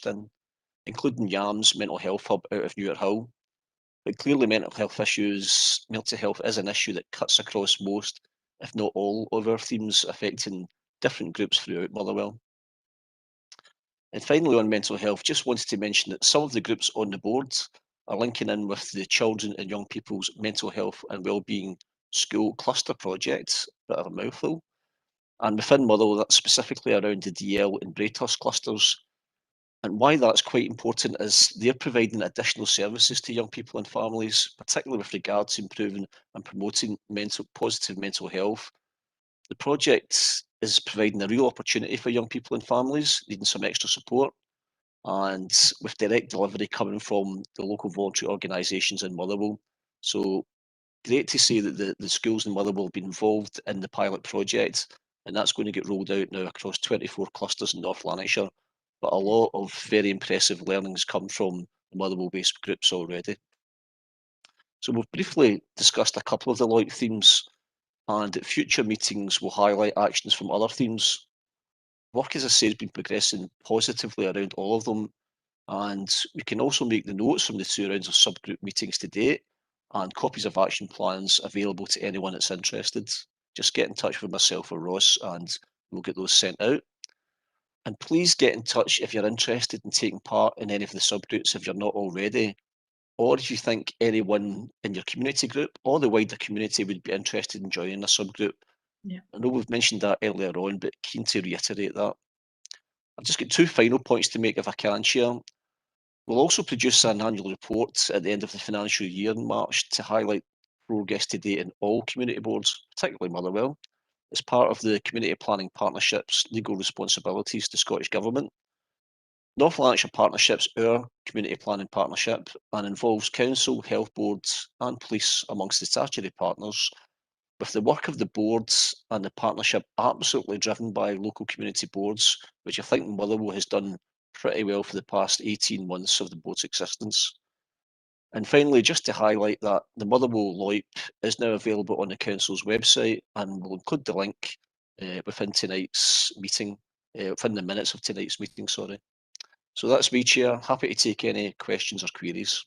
in, including YAM's Mental Health Hub out of Newart Hill. But clearly mental health is an issue that cuts across most, if not all, of our themes, affecting different groups throughout Motherwell. And finally, on mental health, just wanted to mention that some of the groups on the board are linking in with the Children and Young People's Mental Health and Wellbeing School Cluster Project, bit of a mouthful. And within Motherwell, that's specifically around the DL and Braithurst clusters. And why that's quite important is they're providing additional services to young people and families, particularly with regard to improving and promoting positive mental health. The project is providing a real opportunity for young people and families needing some extra support, and with direct delivery coming from the local voluntary organisations in Motherwell. So great to see that the schools in Motherwell have been involved in the pilot project, and that's going to get rolled out now across 24 clusters in North Lanarkshire. But a lot of very impressive learnings come from the Motherwell-based groups already. So we've briefly discussed a couple of the LOIP themes, and at future meetings we'll highlight actions from other themes. Work, as I say, has been progressing positively around all of them, and we can also make the notes from the 2 rounds of subgroup meetings to date and copies of action plans available to anyone that's interested. Just get in touch with myself or Ross and we'll get those sent out. And please get in touch if you're interested in taking part in any of the subgroups if you're not already, or if you think anyone in your community group or the wider community would be interested in joining a subgroup. Yeah. I know we've mentioned that earlier on, but keen to reiterate that. I've just got 2 final points to make if I can, Chair. We'll also produce an annual report at the end of the financial year in March to highlight progress to date in all community boards, particularly Motherwell, as part of the Community Planning Partnership's legal responsibilities to Scottish Government. North Lanarkshire Partnership's our community planning partnership and involves council, health boards and police amongst the statutory partners, with the work of the boards and the partnership absolutely driven by local community boards, which I think Motherwell has done pretty well for the past 18 months of the board's existence. And finally, just to highlight that the Motherwell LOIP is now available on the council's website, and we'll include the link within tonight's meeting, within the minutes of tonight's meeting, sorry. So that's me, Chair. Happy to take any questions or queries.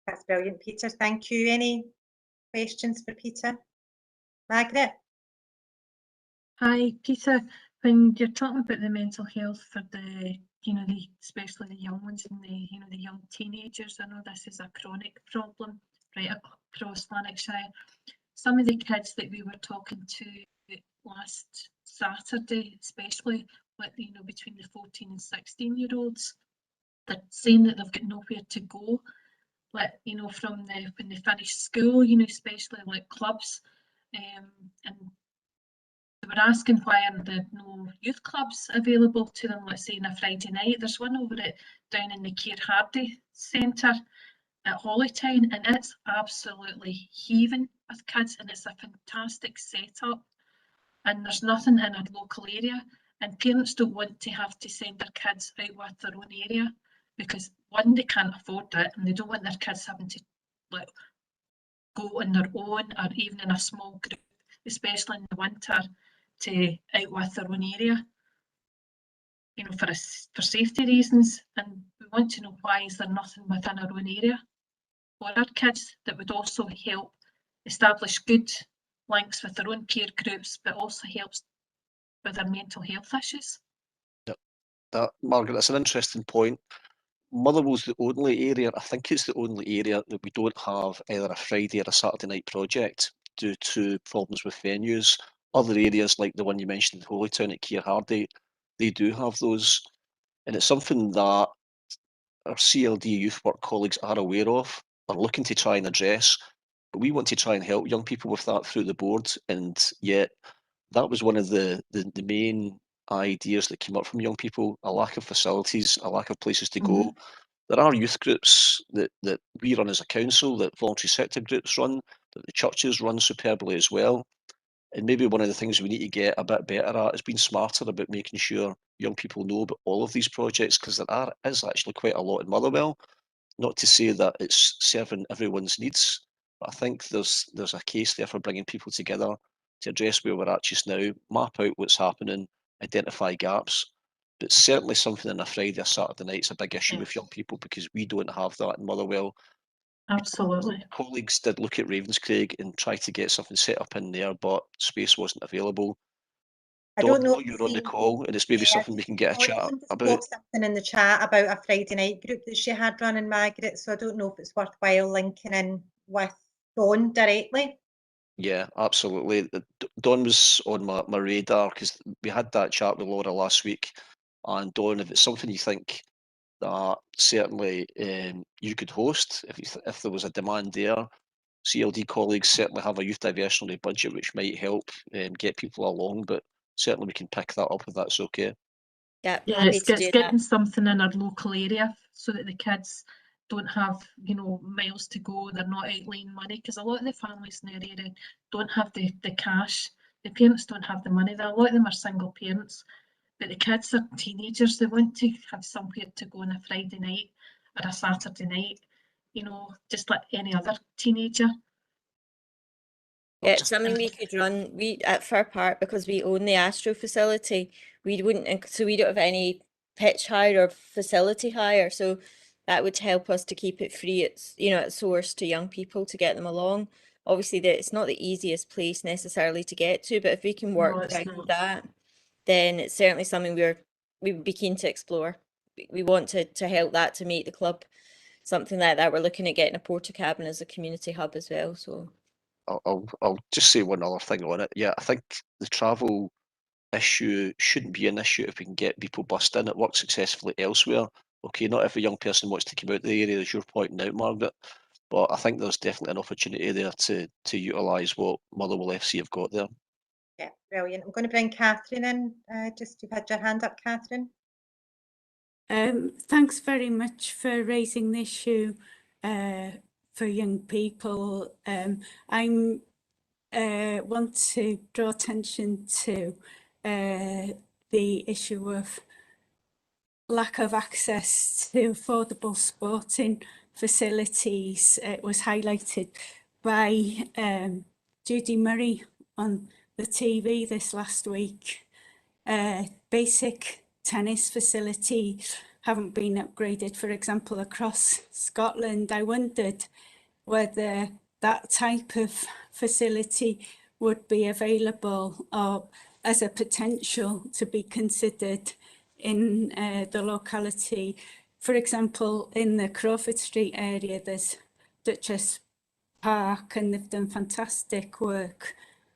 That's brilliant, Peter. Thank you. Any questions for Peter? Margaret? Hi, Peter. When you're talking about the mental health for the, especially the young ones and the young teenagers, I know this is a chronic problem right across Lanarkshire. Some of the kids that we were talking to last Saturday, especially between the 14 and 16-year-olds, they're saying that they've got nowhere to go. From when they finish school, especially like clubs, and they were asking why aren't there no youth clubs available to them, let's say on a Friday night. There's one over down in the Keir Hardy Centre at Hollytown, and it's absolutely heaving with kids, and it's a fantastic setup, and there's nothing in our local area, and parents don't want to have to send their kids out with their own area because, one, they can't afford it, and they don't want their kids having to go on their own or even in a small group, especially in the winter, to out with their own area, for safety reasons. And we want to know, why is there nothing within our own area for our kids that would also help establish good links with their own peer groups, but also helps with their mental health issues? Margaret, that's an interesting point. Motherwell's the only area, I think it's the only area that we don't have either a Friday or a Saturday night project due to problems with venues. Other areas like the one you mentioned in Holytown at Keir Hardy, they do have those. And it's something that our CLD youth work colleagues are aware of, are looking to try and address. But we want to try and help young people with that through the board. And yet that was one of the main ideas that came up from young people, a lack of facilities, a lack of places to go. There are youth groups that we run as a council, that voluntary sector groups run, that the churches run superbly as well. And maybe one of the things we need to get a bit better at is being smarter about making sure young people know about all of these projects, because there is actually quite a lot in Motherwell. Not to say that it's serving everyone's needs, but I think there's a case there for bringing people together to address where we're at just now, map out what's happening, identify gaps. But certainly something on a Friday or Saturday night is a big issue with young people, because we don't have that in Motherwell. Absolutely. Colleagues did look at Ravenscraig and try to get something set up in there, but space wasn't available. I don't know you're on the call, and it's maybe something we can get a chat about. Put something in the chat about a Friday night group that she had running, Margaret, so I don't know if it's worthwhile linking in with Dawn directly. Yeah, absolutely. Dawn was on my radar because we had that chat with Laura last week. And Dawn, if it's something you think that certainly you could host, if there was a demand there, CLD colleagues certainly have a youth diversionary budget which might help get people along, but certainly we can pick that up if that's okay. Yeah, Yeah, happy it's to do getting that. something in our local area so that the kids don't have, you know, miles to go, they're not outlaying money, because a lot of the families in the area don't have the cash. The parents don't have the money. A lot of them are single parents, but the kids are teenagers. They want to have somewhere to go on a Friday night or a Saturday night, you know, just like any other teenager. Yeah, it's something we could run. We at Fir Park, because we own the Astro facility, we wouldn't, so we don't have any pitch hire or facility hire. So that would help us to keep it free at, you know, at source to young people to get them along. Obviously, it's not the easiest place necessarily to get to, but if we can work around that, then it's certainly something we would be keen to explore. We want to help that, to make the club something like that. We're looking at getting a porta cabin as a community hub as well. So I'll just say one other thing on it. Yeah, I think the travel issue shouldn't be an issue if we can get people bussed in. It works successfully elsewhere. Okay, not every young person wants to come out the area, as you're pointing out, Margaret, but I think there's definitely an opportunity there to utilise what Motherwell FC have got there. Yeah, brilliant. I'm going to bring Catherine in. Just you've had your hand up, Catherine. Thanks very much for raising the issue for young people. I want to draw attention to the issue of lack of access to affordable sporting facilities. It was highlighted by Judy Murray on the TV this last week. Basic tennis facilities haven't been upgraded, for example, across Scotland. I wondered whether that type of facility would be available or as a potential to be considered in the locality. For example, in the Crawford Street area, there's Duchess Park, and they've done fantastic work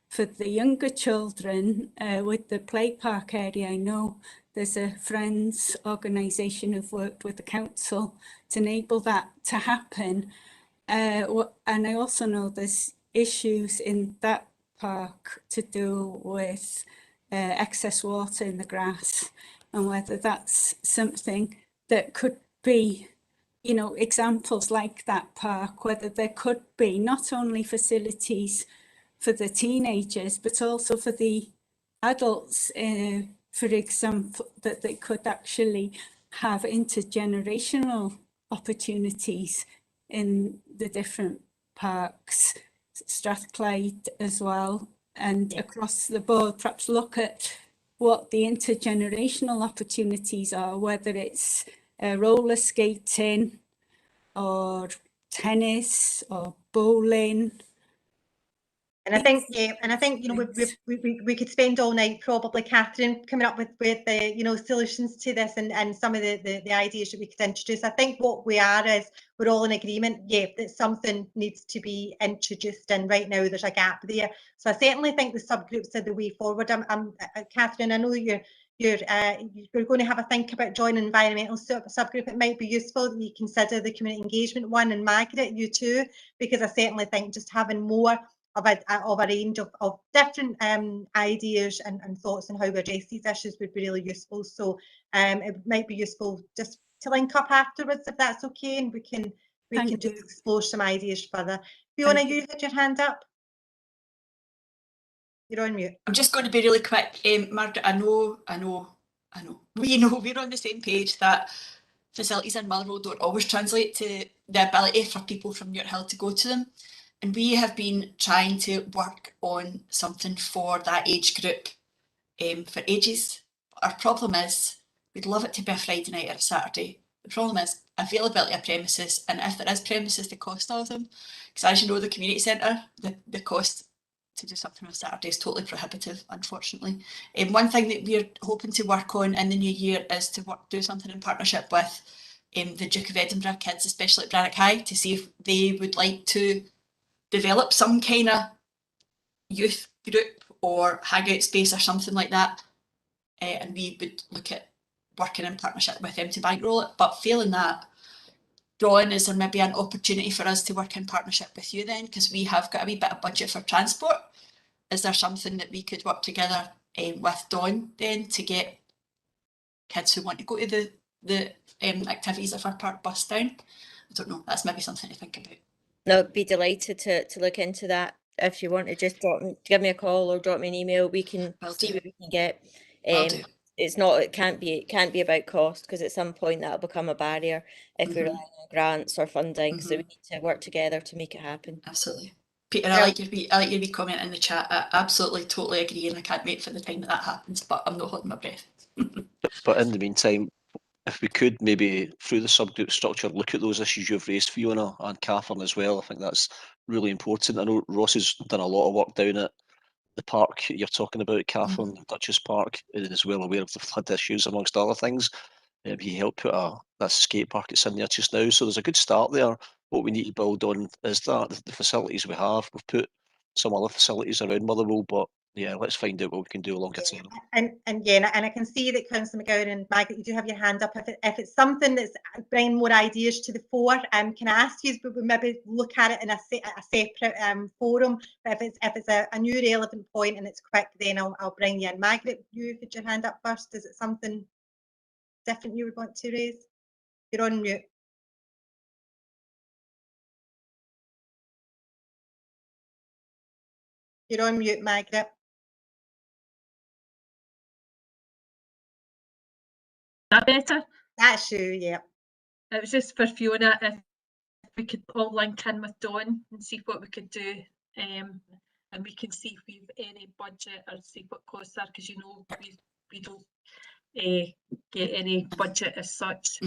for the younger children with the play park area. I know there's a Friends organisation who've worked with the council to enable that to happen. And I also know there's issues in that park to do with excess water in the grass, and whether that's something that could be, you know, examples like that park, whether there could be not only facilities for the teenagers, but also for the adults, for example, that they could actually have intergenerational opportunities in the different parks, Strathclyde as well, and across the board, perhaps look at what the intergenerational opportunities are, whether it's roller skating or tennis or bowling. And I think, yeah, and I think, you know, we could spend all night probably, Catherine, coming up with you know, solutions to this and some of the ideas that we could introduce. I think what we are is we're all in agreement, yeah, that something needs to be introduced, and right now there's a gap there. So I certainly think the subgroups are the way forward. Catherine, I know you're going to have a think about joining environmental subgroup. It might be useful that you consider the community engagement one, and Margaret, you too, because I certainly think just having more of a range of different ideas and thoughts on how we address these issues would be really useful. So it might be useful just to link up afterwards, if that's okay, and we can just explore some ideas further. Fiona, you had your hand up. You're on mute. I'm just going to be really quick. Margaret, I know. We know we're on the same page that facilities in Motherwell don't always translate to the ability for people from Muir Hill to go to them. And we have been trying to work on something for that age group for ages. Our problem is we'd love it to be a Friday night or a Saturday. The problem is availability of premises, and if there is premises, the cost of them. Because as you know, the community centre, the cost to do something on a Saturday is totally prohibitive, unfortunately. One thing that we're hoping to work on in the new year is to do something in partnership with the Duke of Edinburgh kids, especially at Brannock High, to see if they would like to develop some kind of youth group or hangout space or something like that, and we would look at working in partnership with them to bankroll it. But failing that, Dawn, is there maybe an opportunity for us to work in partnership with you then, because we have got a wee bit of budget for transport? Is there something that we could work together with Dawn then to get kids who want to go to the activities at Fir Park bus down? I don't know, that's maybe something to think about. No, I'd be delighted to look into that. If you want to just give me a call or drop me an email, we can see what we can get. It can't be about cost, because at some point that'll become a barrier if we rely on grants or funding. So we need to work together to make it happen. Absolutely. Peter, I like your wee comment in the chat. I absolutely, totally agree, and I can't wait for the time that happens, but I'm not holding my breath. But in the meantime, if we could maybe through the subgroup structure look at those issues you've raised, Fiona, and Catherine as well, I think that's really important. I know Ross has done a lot of work down at the park you're talking about, Catherine, Duchess Park, and is well aware of the flood issues amongst other things. He helped put that skate park that's in there just now, so there's a good start there. What we need to build on is that the facilities we have. We've put some other facilities around Motherwell, but yeah, let's find out what we can do longer term. And I can see that Councillor McGowan and Margaret, you do have your hand up. If it's something that's bringing more ideas to the fore, can I ask you, but we maybe look at it in a separate forum. But if it's a new relevant point and it's quick, then I'll bring you in. Margaret, you put your hand up first. Is it something different you would want to raise? You're on mute. You're on mute, Margaret. That better? That's you, yeah. It was just for Fiona, if we could all link in with Dawn and see what we could do, and we can see if we've any budget or see what costs are, because you know we don't get any budget as such.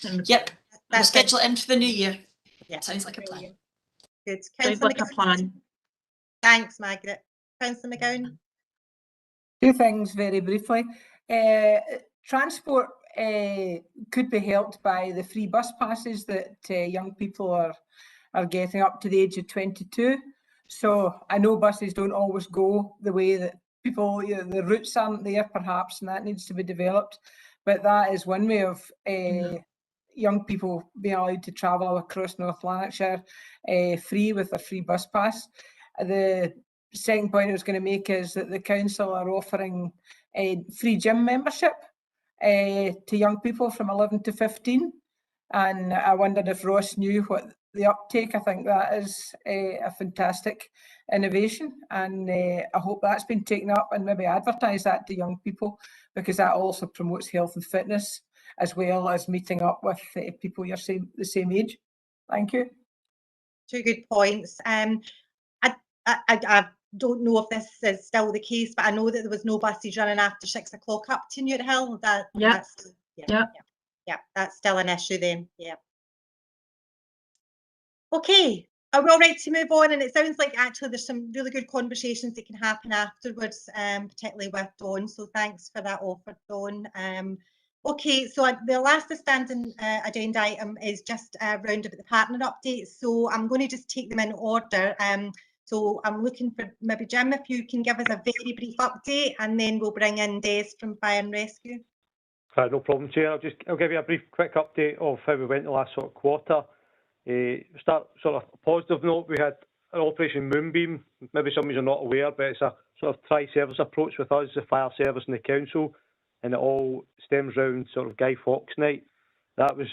Yep, we'll schedule it in for the new year. Yeah, sounds like a plan. Good. Sounds like a plan. Thanks, Margaret. Councillor McGowan. Two things very briefly. Transport could be helped by the free bus passes that young people are getting up to the age of 22. So I know buses don't always go the way that people, the routes aren't there perhaps, and that needs to be developed. But that is one way of young people being allowed to travel across North Lanarkshire free with a free bus pass. The second point I was going to make is that the council are offering a free gym membership to young people from 11 to 15, and I wondered if Ross knew what the uptake. I think that is a fantastic innovation, and I hope that's been taken up and maybe advertise that to young people, because that also promotes health and fitness as well as meeting up with people the same age. Thank you. Two good points. I don't know if this is still the case, but I know that there was no buses running after 6 o'clock up to Newt Hill. That's still an issue then. Yeah. Okay, are we all right to move on? And it sounds like actually there's some really good conversations that can happen afterwards, particularly with Dawn. So thanks for that offer, Dawn. Okay, so the last standing agenda item is just round about the partner updates. So I'm going to just take them in order. So I'm looking for maybe Jim, if you can give us a very brief update, and then we'll bring in Des from Fire and Rescue. No problem, Chair. I'll give you a brief, quick update of how we went the last sort of quarter. Start sort of a positive note. We had an Operation Moonbeam. Maybe some of you are not aware, but it's a sort of tri-service approach with us, the fire service and the council, and it all stems around sort of Guy Fawkes night. That was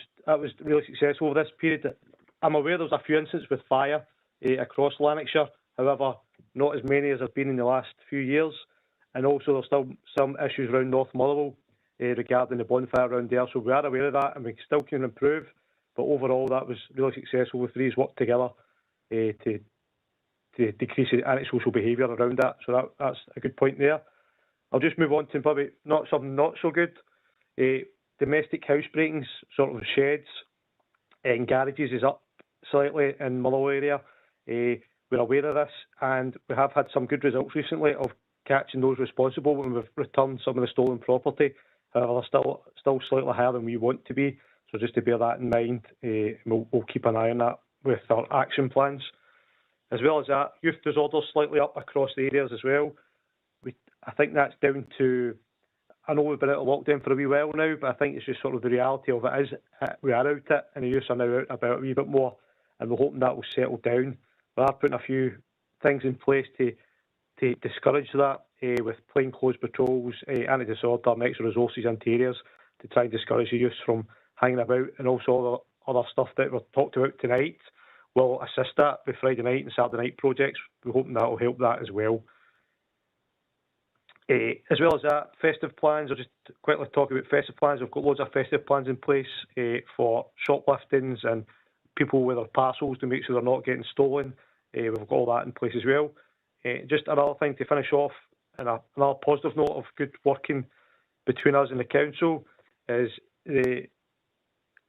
really successful over this period. I'm aware there was a few incidents with fire across Lanarkshire. However, not as many as have been in the last few years, and also there's still some issues around North Motherwell regarding the bonfire around there. So we are aware of that, and we still can improve. But overall, that was really successful with these work together to decrease the antisocial behaviour around that. So that's a good point there. I'll just move on to probably something not so good. Domestic housebreakings, sort of sheds and garages, is up slightly in Motherwell area. We're aware of this, and we have had some good results recently of catching those responsible when we've returned some of the stolen property. However, they're still slightly higher than we want to be. So just to bear that in mind, we'll keep an eye on that with our action plans. As well as that, youth disorders slightly up across the areas as well. I think that's down to, I know we've been out of lockdown for a wee while now, but I think it's just sort of the reality of it is we are out it, and the youth are now out about a wee bit more, and we're hoping that will settle down. We are putting a few things in place to discourage that, with plainclothes patrols, anti-disorder and extra resources into areas to try and discourage the youth from hanging about, and also other stuff that we've talked about tonight will assist that with Friday night and Saturday night projects. We're hoping that will help that as well. As well as that, festive plans, I'll just quickly talk about festive plans. We've got loads of festive plans in place for shopliftings and people with their parcels to make sure they're not getting stolen. We've got all that in place as well. Just another thing to finish off, and another positive note of good working between us and the council is the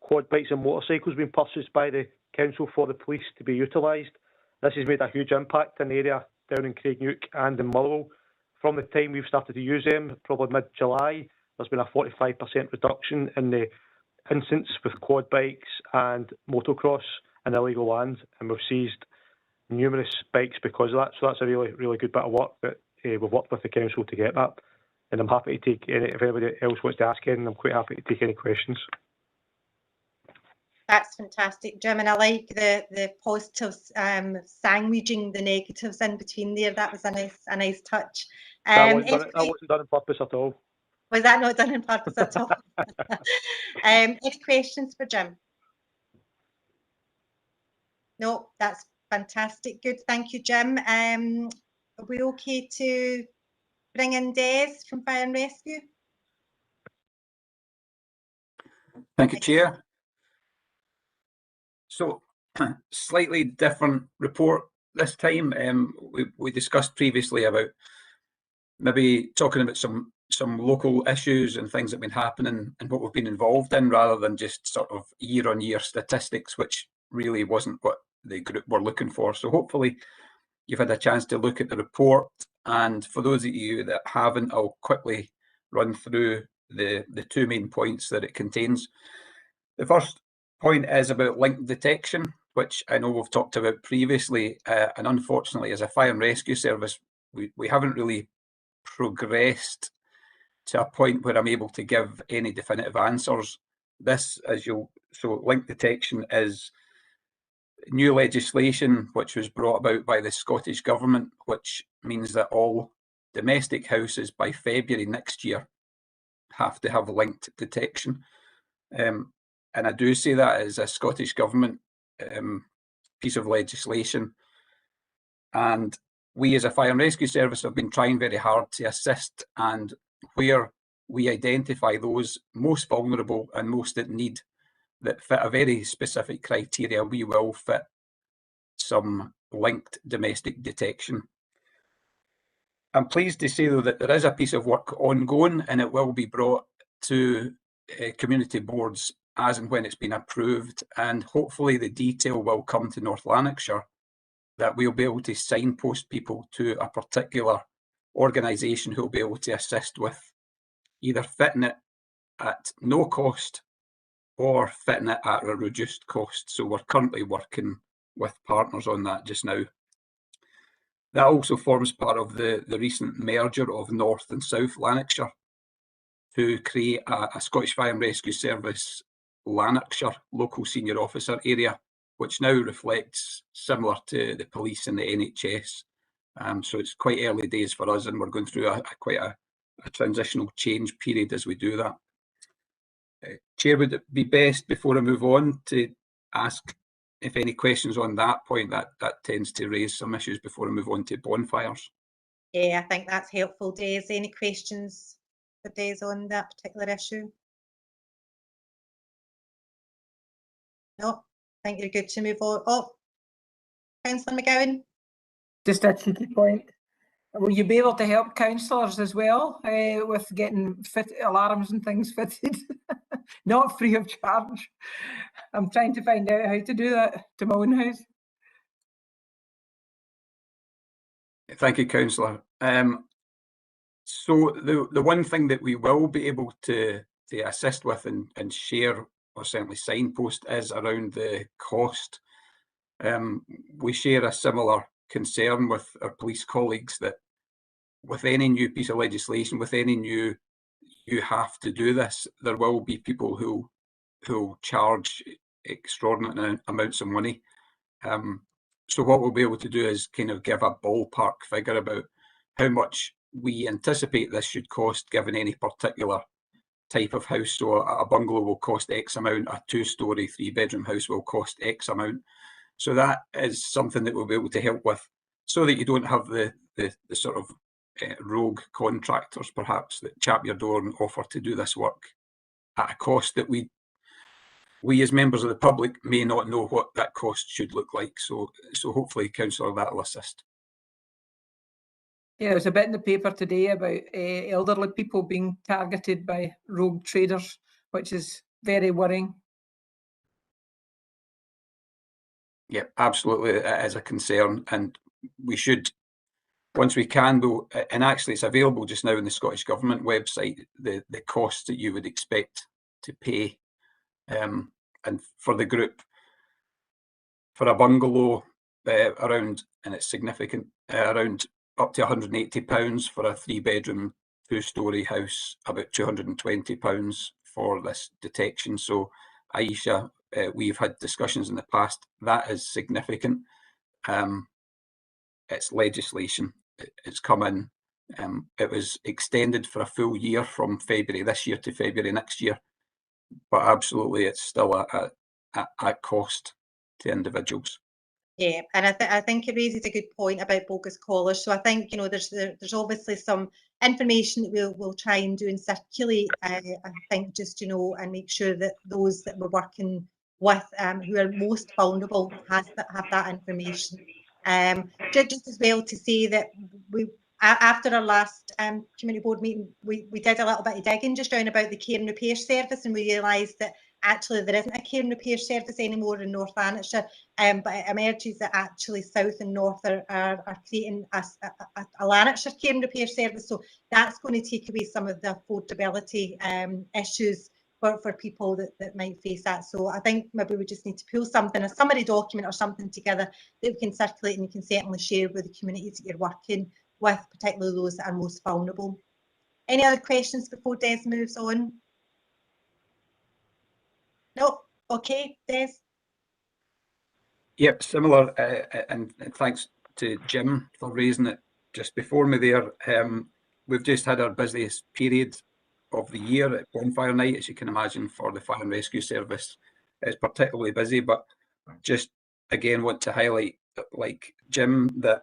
quad bikes and motorcycles being purchased by the council for the police to be utilised. This has made a huge impact in the area down in Craigneuk and in Motherwell. From the time we've started to use them, probably mid-July, there's been a 45% reduction in the incidents with quad bikes and motocross in illegal land, and we've seized numerous bikes because of that. So that's a really, really good bit of work that we've worked with the council to get that. And I'm happy to take any, if anybody else wants to ask anything, I'm quite happy to take any questions. That's fantastic, Jim, and I like the positives, sandwiching the negatives in between there. That was a nice touch. That wasn't done on purpose at all. Was that not done on purpose at all? Any questions for Jim? No, that's fantastic. Good, thank you, Jim. Are we okay to bring in Des from Fire and Rescue? Thank you, Chair. So, slightly different report this time. We discussed previously about maybe talking about some local issues and things that have been happening and what we've been involved in, rather than just sort of year-on-year statistics, which really wasn't what the group were looking for. So hopefully you've had a chance to look at the report, and for those of you that haven't, I'll quickly run through the two main points that it contains. The first point is about link detection, which I know we've talked about previously, and unfortunately as a fire and rescue service we haven't really progressed to a point where I'm able to give any definitive answers. This, so link detection is new legislation which was brought about by the Scottish Government, which means that all domestic houses by February next year have to have linked detection. And I do say that as a Scottish Government piece of legislation. And we as a fire and rescue service have been trying very hard to assist, and where we identify those most vulnerable and most in need that fit a very specific criteria, we will fit some linked domestic detection. I'm pleased to say though that there is a piece of work ongoing, and it will be brought to community boards as and when it's been approved, and hopefully the detail will come to North Lanarkshire, that we'll be able to signpost people to a particular organisation who will be able to assist with either fitting it at no cost or fitting it at a reduced cost. So we're currently working with partners on that just now. That also forms part of the recent merger of North and South Lanarkshire to create a Scottish Fire and Rescue Service Lanarkshire local senior officer area, which now reflects similar to the police and the NHS. So it's quite early days for us, and we're going through quite a transitional change period as we do that. Chair, would it be best before I move on to ask if any questions on that point? That tends to raise some issues before I move on to bonfires. Yeah, I think that's helpful, Des. Any questions for Des on that particular issue? No, I think you're good to move on. Oh, Councillor McGowan. Just a cheeky point. Will you be able to help councillors as well with getting alarms and things fitted? Not free of charge. I'm trying to find out how to do that to my own house. Thank you, Councillor. So the one thing that we will be able to assist with and share, or certainly signpost, is around the cost. We share a similar concern with our police colleagues that with any new piece of legislation, with any new you have to do this, there will be people who charge extraordinary amounts of money. So what we'll be able to do is kind of give a ballpark figure about how much we anticipate this should cost given any particular type of house. So a bungalow will cost X amount, a 2-storey, 3-bedroom house will cost X amount. So that is something that we'll be able to help with, so that you don't have the sort of rogue contractors perhaps that chap your door and offer to do this work at a cost that we as members of the public may not know what that cost should look like. So hopefully, Councillor, that will assist. Yeah, there's a bit in the paper today about elderly people being targeted by rogue traders, which is very worrying. Yeah, absolutely, it is a concern, and we should, once we can, though, and actually it's available just now on the Scottish Government website, the costs that you would expect to pay, and for the group, for a bungalow, around, and it's significant, around up to £180 for a 3-bedroom, 2-storey house, about £220 for this detection. So, Aisha, we've had discussions in the past. That is significant. It's legislation. It's come in. It was extended for a full year from February this year to February next year. But absolutely, it's still at cost to individuals. Yeah, and I think it raises a good point about bogus callers. So I think, you know, there's obviously some information that we'll try and do and circulate. I think just, you know, and make sure that those that we're working with who are most vulnerable have that information. Just as well to say that we, after our last community board meeting, we did a little bit of digging just around about the care and repair service, and we realised that actually there isn't a care and repair service anymore in North Lanarkshire, but it emerges that actually South and North are creating a Lanarkshire care and repair service. So that's going to take away some of the affordability issues for people that might face that. So I think maybe we just need to pull something, a summary document or something together that we can circulate and you can certainly share with the communities that you're working with, particularly those that are most vulnerable. Any other questions before Des moves on? No? Okay, Des? Yep, similar, and thanks to Jim for raising it just before me there. We've just had our busiest period of the year at Bonfire Night, as you can imagine, for the Fire and Rescue Service. It's particularly busy, but just again want to highlight, like Jim, that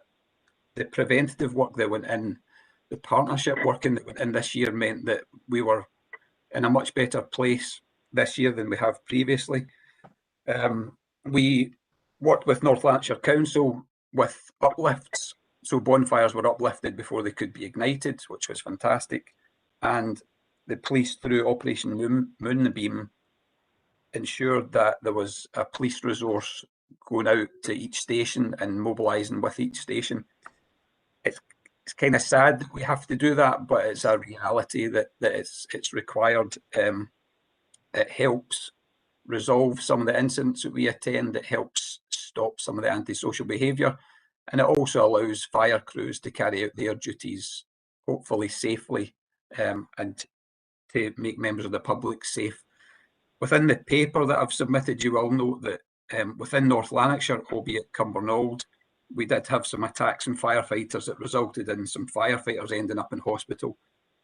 the preventative work that went in, the partnership working that went in this year meant that we were in a much better place this year than we have previously. We worked with North Lanarkshire Council with uplifts, so bonfires were uplifted before they could be ignited, which was fantastic. And the police, through Operation Moonbeam, ensured that there was a police resource going out to each station and mobilising with each station. It's kind of sad that we have to do that, but it's a reality that it's required. It helps resolve some of the incidents that we attend. It helps stop some of the antisocial behaviour, and it also allows fire crews to carry out their duties, hopefully safely, and to make members of the public safe. Within the paper that I've submitted, you will note that within North Lanarkshire, albeit Cumbernauld, we did have some attacks on firefighters that resulted in some firefighters ending up in hospital,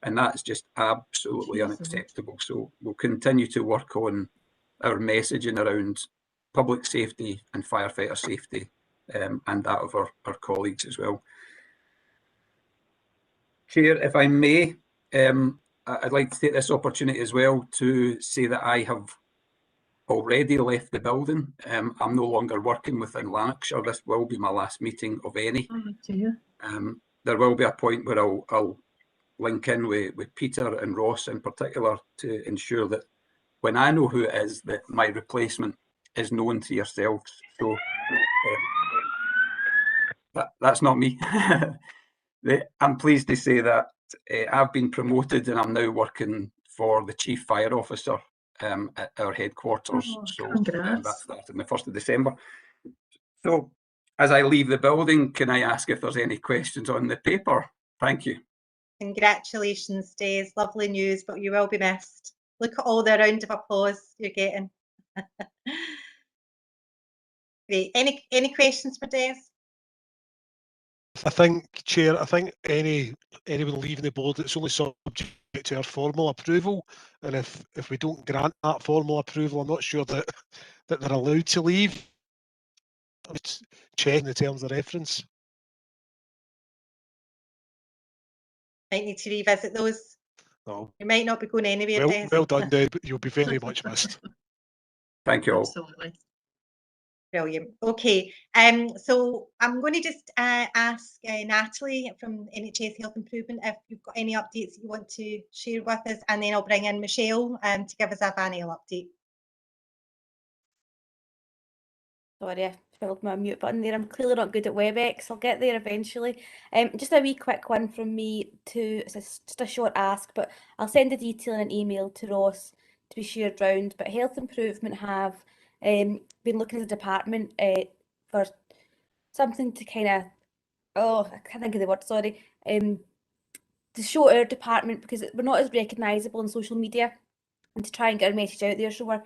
and that's just absolutely unacceptable. So we'll continue to work on our messaging around public safety and firefighter safety, and that of our colleagues as well. Chair, if I may, I'd like to take this opportunity as well to say that I have already left the building. I'm no longer working within Lanarkshire. This will be my last meeting of any. There will be a point where I'll link in with Peter and Ross in particular to ensure that when I know who it is, that my replacement is known to yourselves. So that's not me. I'm pleased to say that I've been promoted and I'm now working for the Chief Fire Officer at our headquarters. So that started on the 1st of December. So as I leave the building, can I ask if there's any questions on the paper? Thank you. Congratulations, Des. Lovely news, but you will be missed. Look at all the round of applause you're getting. Great. Any questions for Des? I think, Chair, anyone leaving the board, it's only subject to our formal approval, and if we don't grant that formal approval, I'm not sure that they're allowed to leave. It's checking the terms of reference. Might need to revisit those. No. You might not be going anywhere, Des. Well done, Deb. You'll be very much missed. Thank you all. Absolutely. Brilliant. Okay, so I'm going to just ask Natalie from NHS Health Improvement if you've got any updates that you want to share with us, and then I'll bring in Michelle to give us a Vanille update. Sorry, I filled my mute button there. I'm clearly not good at WebEx. I'll get there eventually. Just a wee quick one from me too. It's just a short ask, but I'll send the detail in an email to Ross to be shared round. But Health Improvement have been looking as a department for something to kind of, I can't think of the word, sorry, to show our department, because we're not as recognisable on social media, and to try and get our message out there. So we've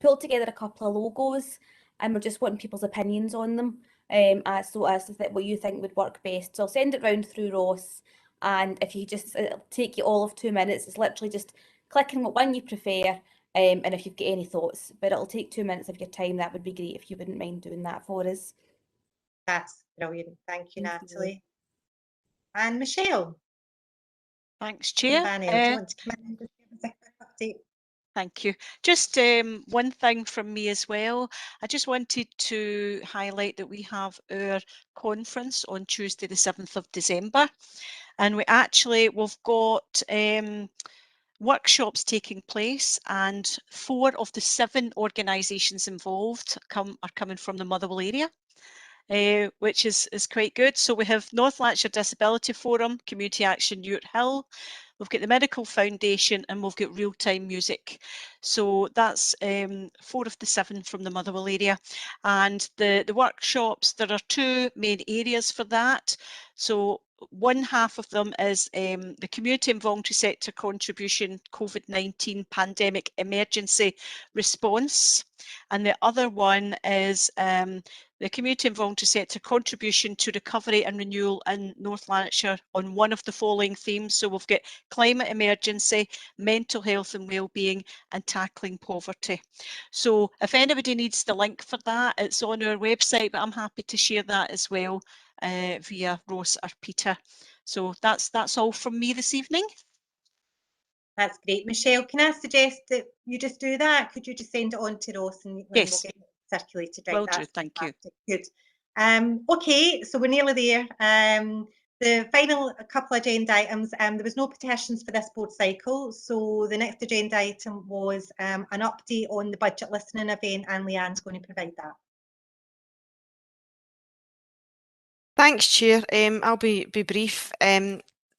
pulled together a couple of logos, and we're just wanting people's opinions on them, as to what you think would work best. So I'll send it round through Ross, and if you just, it'll take you all of 2 minutes. It's literally just clicking what one you prefer, and if you've got any thoughts, but it'll take 2 minutes of your time. That would be great if you wouldn't mind doing that for us. That's brilliant. Thank you, Thank you. Natalie. And Michelle. Thanks, Chair. Vanille, do you want to come in and just give us a quick update? Thank you. Just one thing from me as well. I just wanted to highlight that we have our conference on Tuesday the 7th of December, and we've got workshops taking place, and 4 of the 7 organisations involved are coming from the Motherwell area. Which is quite good. So we have North Lanarkshire Disability Forum, Community Action Ute Hill, we've got the Medical Foundation, and we've got Real Time Music. So that's 4 of the 7 from the Motherwell area. And the workshops, there are 2 main areas for that. So one half of them is the community and voluntary sector contribution COVID-19 pandemic emergency response. And the other one is the community and voluntary sector contribution to recovery and renewal in North Lanarkshire on one of the following themes. So we've got climate emergency, mental health and wellbeing, and tackling poverty. So if anybody needs the link for that, it's on our website, but I'm happy to share that as well via Ross or Peter. So that's all from me this evening. That's great. Michelle, can I suggest that you just do that? Could you just send it on to Ross, and yes, we'll get it circulated? Right, will that's do. Thank fantastic. you. Good. Okay, so we're nearly there. The final couple of agenda items, there was no petitions for this board cycle, so the next agenda item was an update on the budget listening event, and Leanne's going to provide that. Thanks, Chair. I'll be brief.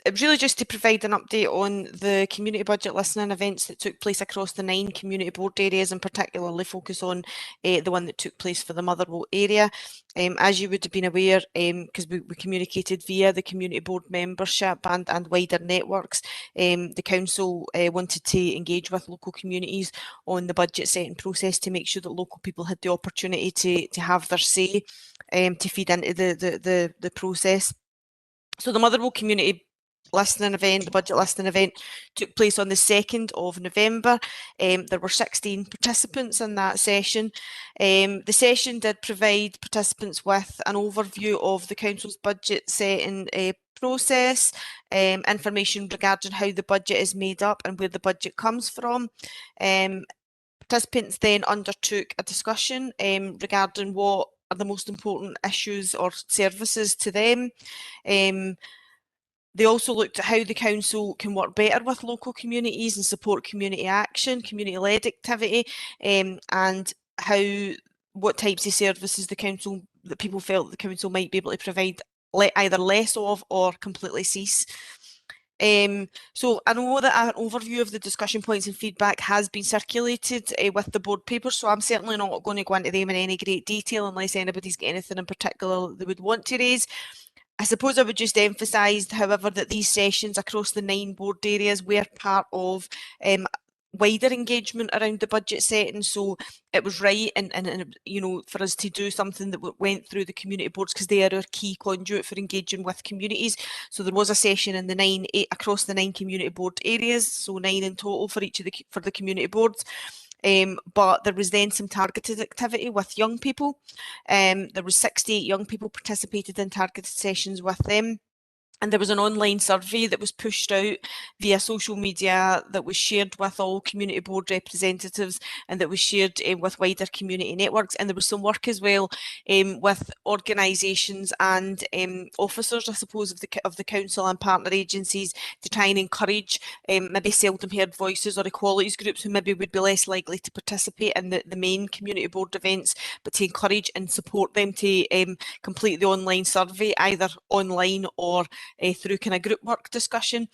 It was really just to provide an update on the community budget listening events that took place across the 9 community board areas, and particularly focus on the one that took place for the Motherwell area. As you would have been aware, because we communicated via the community board membership and wider networks, the council wanted to engage with local communities on the budget setting process to make sure that local people had the opportunity to have their say, to feed into the process. So the Motherwell community listening event, the budget listening event, took place on the 2nd of November. There were 16 participants in that session. The session did provide participants with an overview of the council's budget setting process, information regarding how the budget is made up and where the budget comes from. Participants then undertook a discussion regarding what are the most important issues or services to them. They also looked at how the council can work better with local communities and support community action, community-led activity, and what types of services that people felt the council might be able to provide either less of or completely cease. So I know that an overview of the discussion points and feedback has been circulated with the board papers, so I'm certainly not going to go into them in any great detail unless anybody's got anything in particular they would want to raise. I suppose I would just emphasise, however, that these sessions across the 9 board areas were part of wider engagement around the budget setting, so it was right and you know, for us to do something that went through the community boards, because they are our key conduit for engaging with communities. So there was a session in the across the 9 community board areas, so 9 in total for each of the community boards. But there was then some targeted activity with young people. There was 68 young people participated in targeted sessions with them. And there was an online survey that was pushed out via social media that was shared with all community board representatives and that was shared with wider community networks. And there was some work as well with organisations and officers, I suppose, of the council and partner agencies to try and encourage maybe seldom heard voices or equalities groups who maybe would be less likely to participate in the main community board events, but to encourage and support them to complete the online survey, either online or through kind of group work discussion.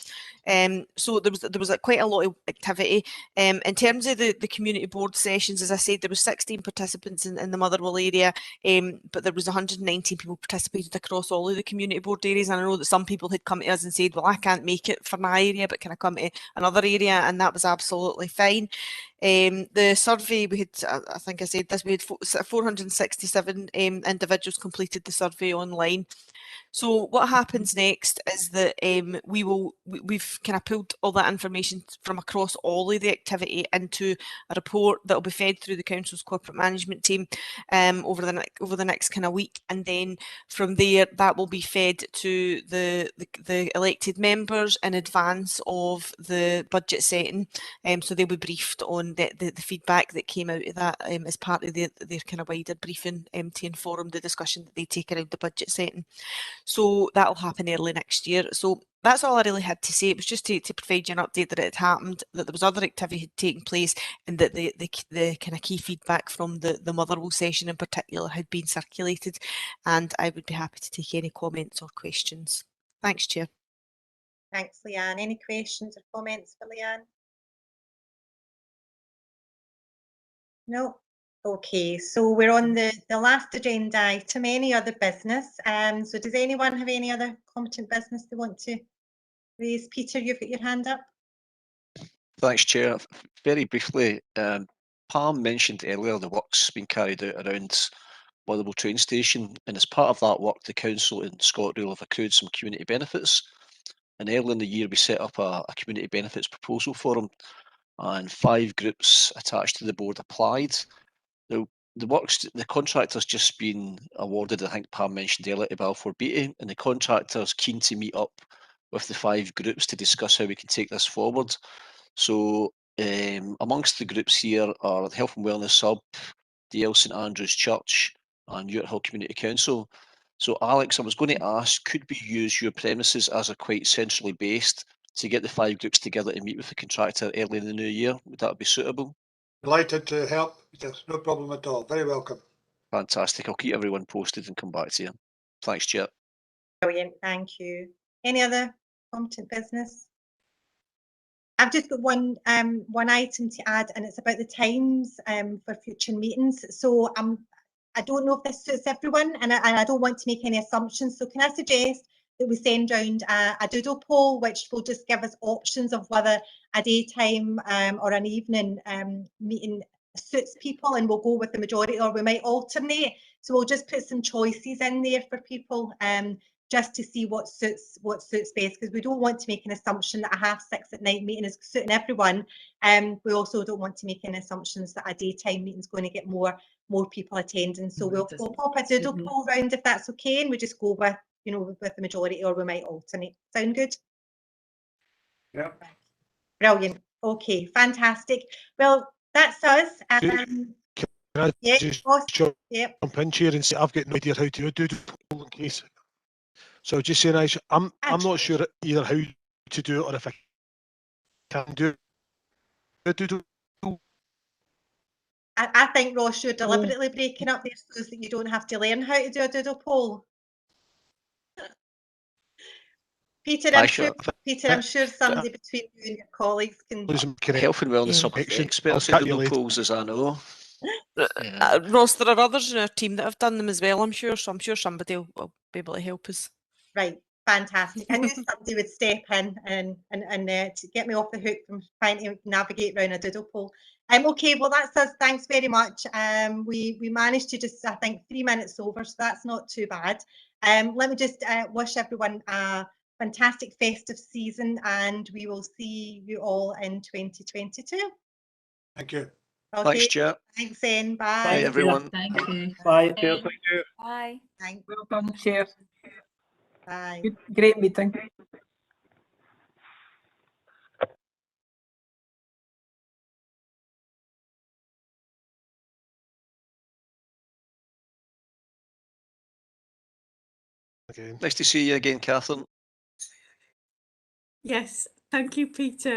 So there was quite a lot of activity. In terms of the community board sessions, as I said, there was 16 participants in the Motherwell area, but there was 119 people participated across all of the community board areas. And I know that some people had come to us and said, well, I can't make it for my area, but can I come to another area? And that was absolutely fine. The survey, we had, I think I said this, we had 467 individuals completed the survey online. So what happens next is that we've kind of pulled all that information from across all of the activity into a report that will be fed through the council's corporate management team over the next kind of week, and then from there that will be fed to the elected members in advance of the budget setting. So they'll be briefed on the feedback that came out of that as part of their kind of wider briefing to inform the discussion that they take around the budget setting. So that'll happen early next year. So that's all I really had to say. It was just to provide you an update that it had happened, that there was other activity had taken place, and that the kind of key feedback from the Motherwell session in particular had been circulated. And I would be happy to take any comments or questions. Thanks, Chair. Thanks, Leanne. Any questions or comments for Leanne? No. Okay, so we're on the last agenda item, any other business. So does anyone have any other competent business they want to raise? Peter, you've got your hand up. Thanks, Chair. Very briefly, Pam mentioned earlier the work's been carried out around Motherwell train station, and as part of that work, the council and ScotRail have accrued some community benefits. And early in the year, we set up a community benefits proposal forum, and 5 groups attached to the board applied. The contractor's just been awarded, I think Pam mentioned earlier, to Balfour Beatty, and the contractor's keen to meet up with the 5 groups to discuss how we can take this forward. So amongst the groups here are the Health and Wellness Sub, DL St Andrew's Church and Ute Hill Community Council. So Alex, I was going to ask, could we use your premises as a quite centrally based to get the 5 groups together to meet with the contractor early in the new year? Would that be suitable? Delighted to help. There's no problem at all. Very welcome. Fantastic. I'll keep everyone posted and come back to you. Thanks, Chair. Brilliant, thank you. Any other competent business? I've just got one item to add, and it's about the times for future meetings. So I don't know if this suits everyone, and I don't want to make any assumptions. So can I suggest that we send round a doodle poll, which will just give us options of whether a daytime or an evening meeting suits people, and we'll go with the majority, or we might alternate. So we'll just put some choices in there for people just to see what suits best, because we don't want to make an assumption that a 6:30 at night meeting is suiting everyone. We also don't want to make any assumptions that a daytime meeting is going to get more people attending. So we'll pop a doodle poll round if that's okay, and we just go with with the majority, or we might alternate. Sound good? Yeah. Brilliant. Okay, fantastic. Well, that's us. Can I just jump in, Chair, and say I've got no idea how to do a doodle poll in case. So just saying, Aisha, I'm not sure either how to do it or if I can do a doodle. I think, Ross, you're deliberately breaking up there so that you don't have to learn how to do a doodle poll. Peter, I'm sure somebody between you and your colleagues can. Health and Wellness Sub experts in doodle polls, as I know. Ross, there are others in our team that have done them as well, I'm sure. So I'm sure somebody will be able to help us. Right. Fantastic. I knew somebody would step in and to get me off the hook from trying to navigate around a doodle poll. Okay, well that's us. Thanks very much. We managed to just, I think, 3 minutes over, so that's not too bad. Let me just wish everyone a fantastic festive season, and we will see you all in 2022. Thank you. Okay. Thanks, Chair. Thanks, Ian. Bye. Bye, everyone. Thank you. Bye. Cheers, thank you. Bye. Thanks. Welcome, Chair. Bye. Great meeting. Nice to see you again, Catherine. Yes, thank you, Peter.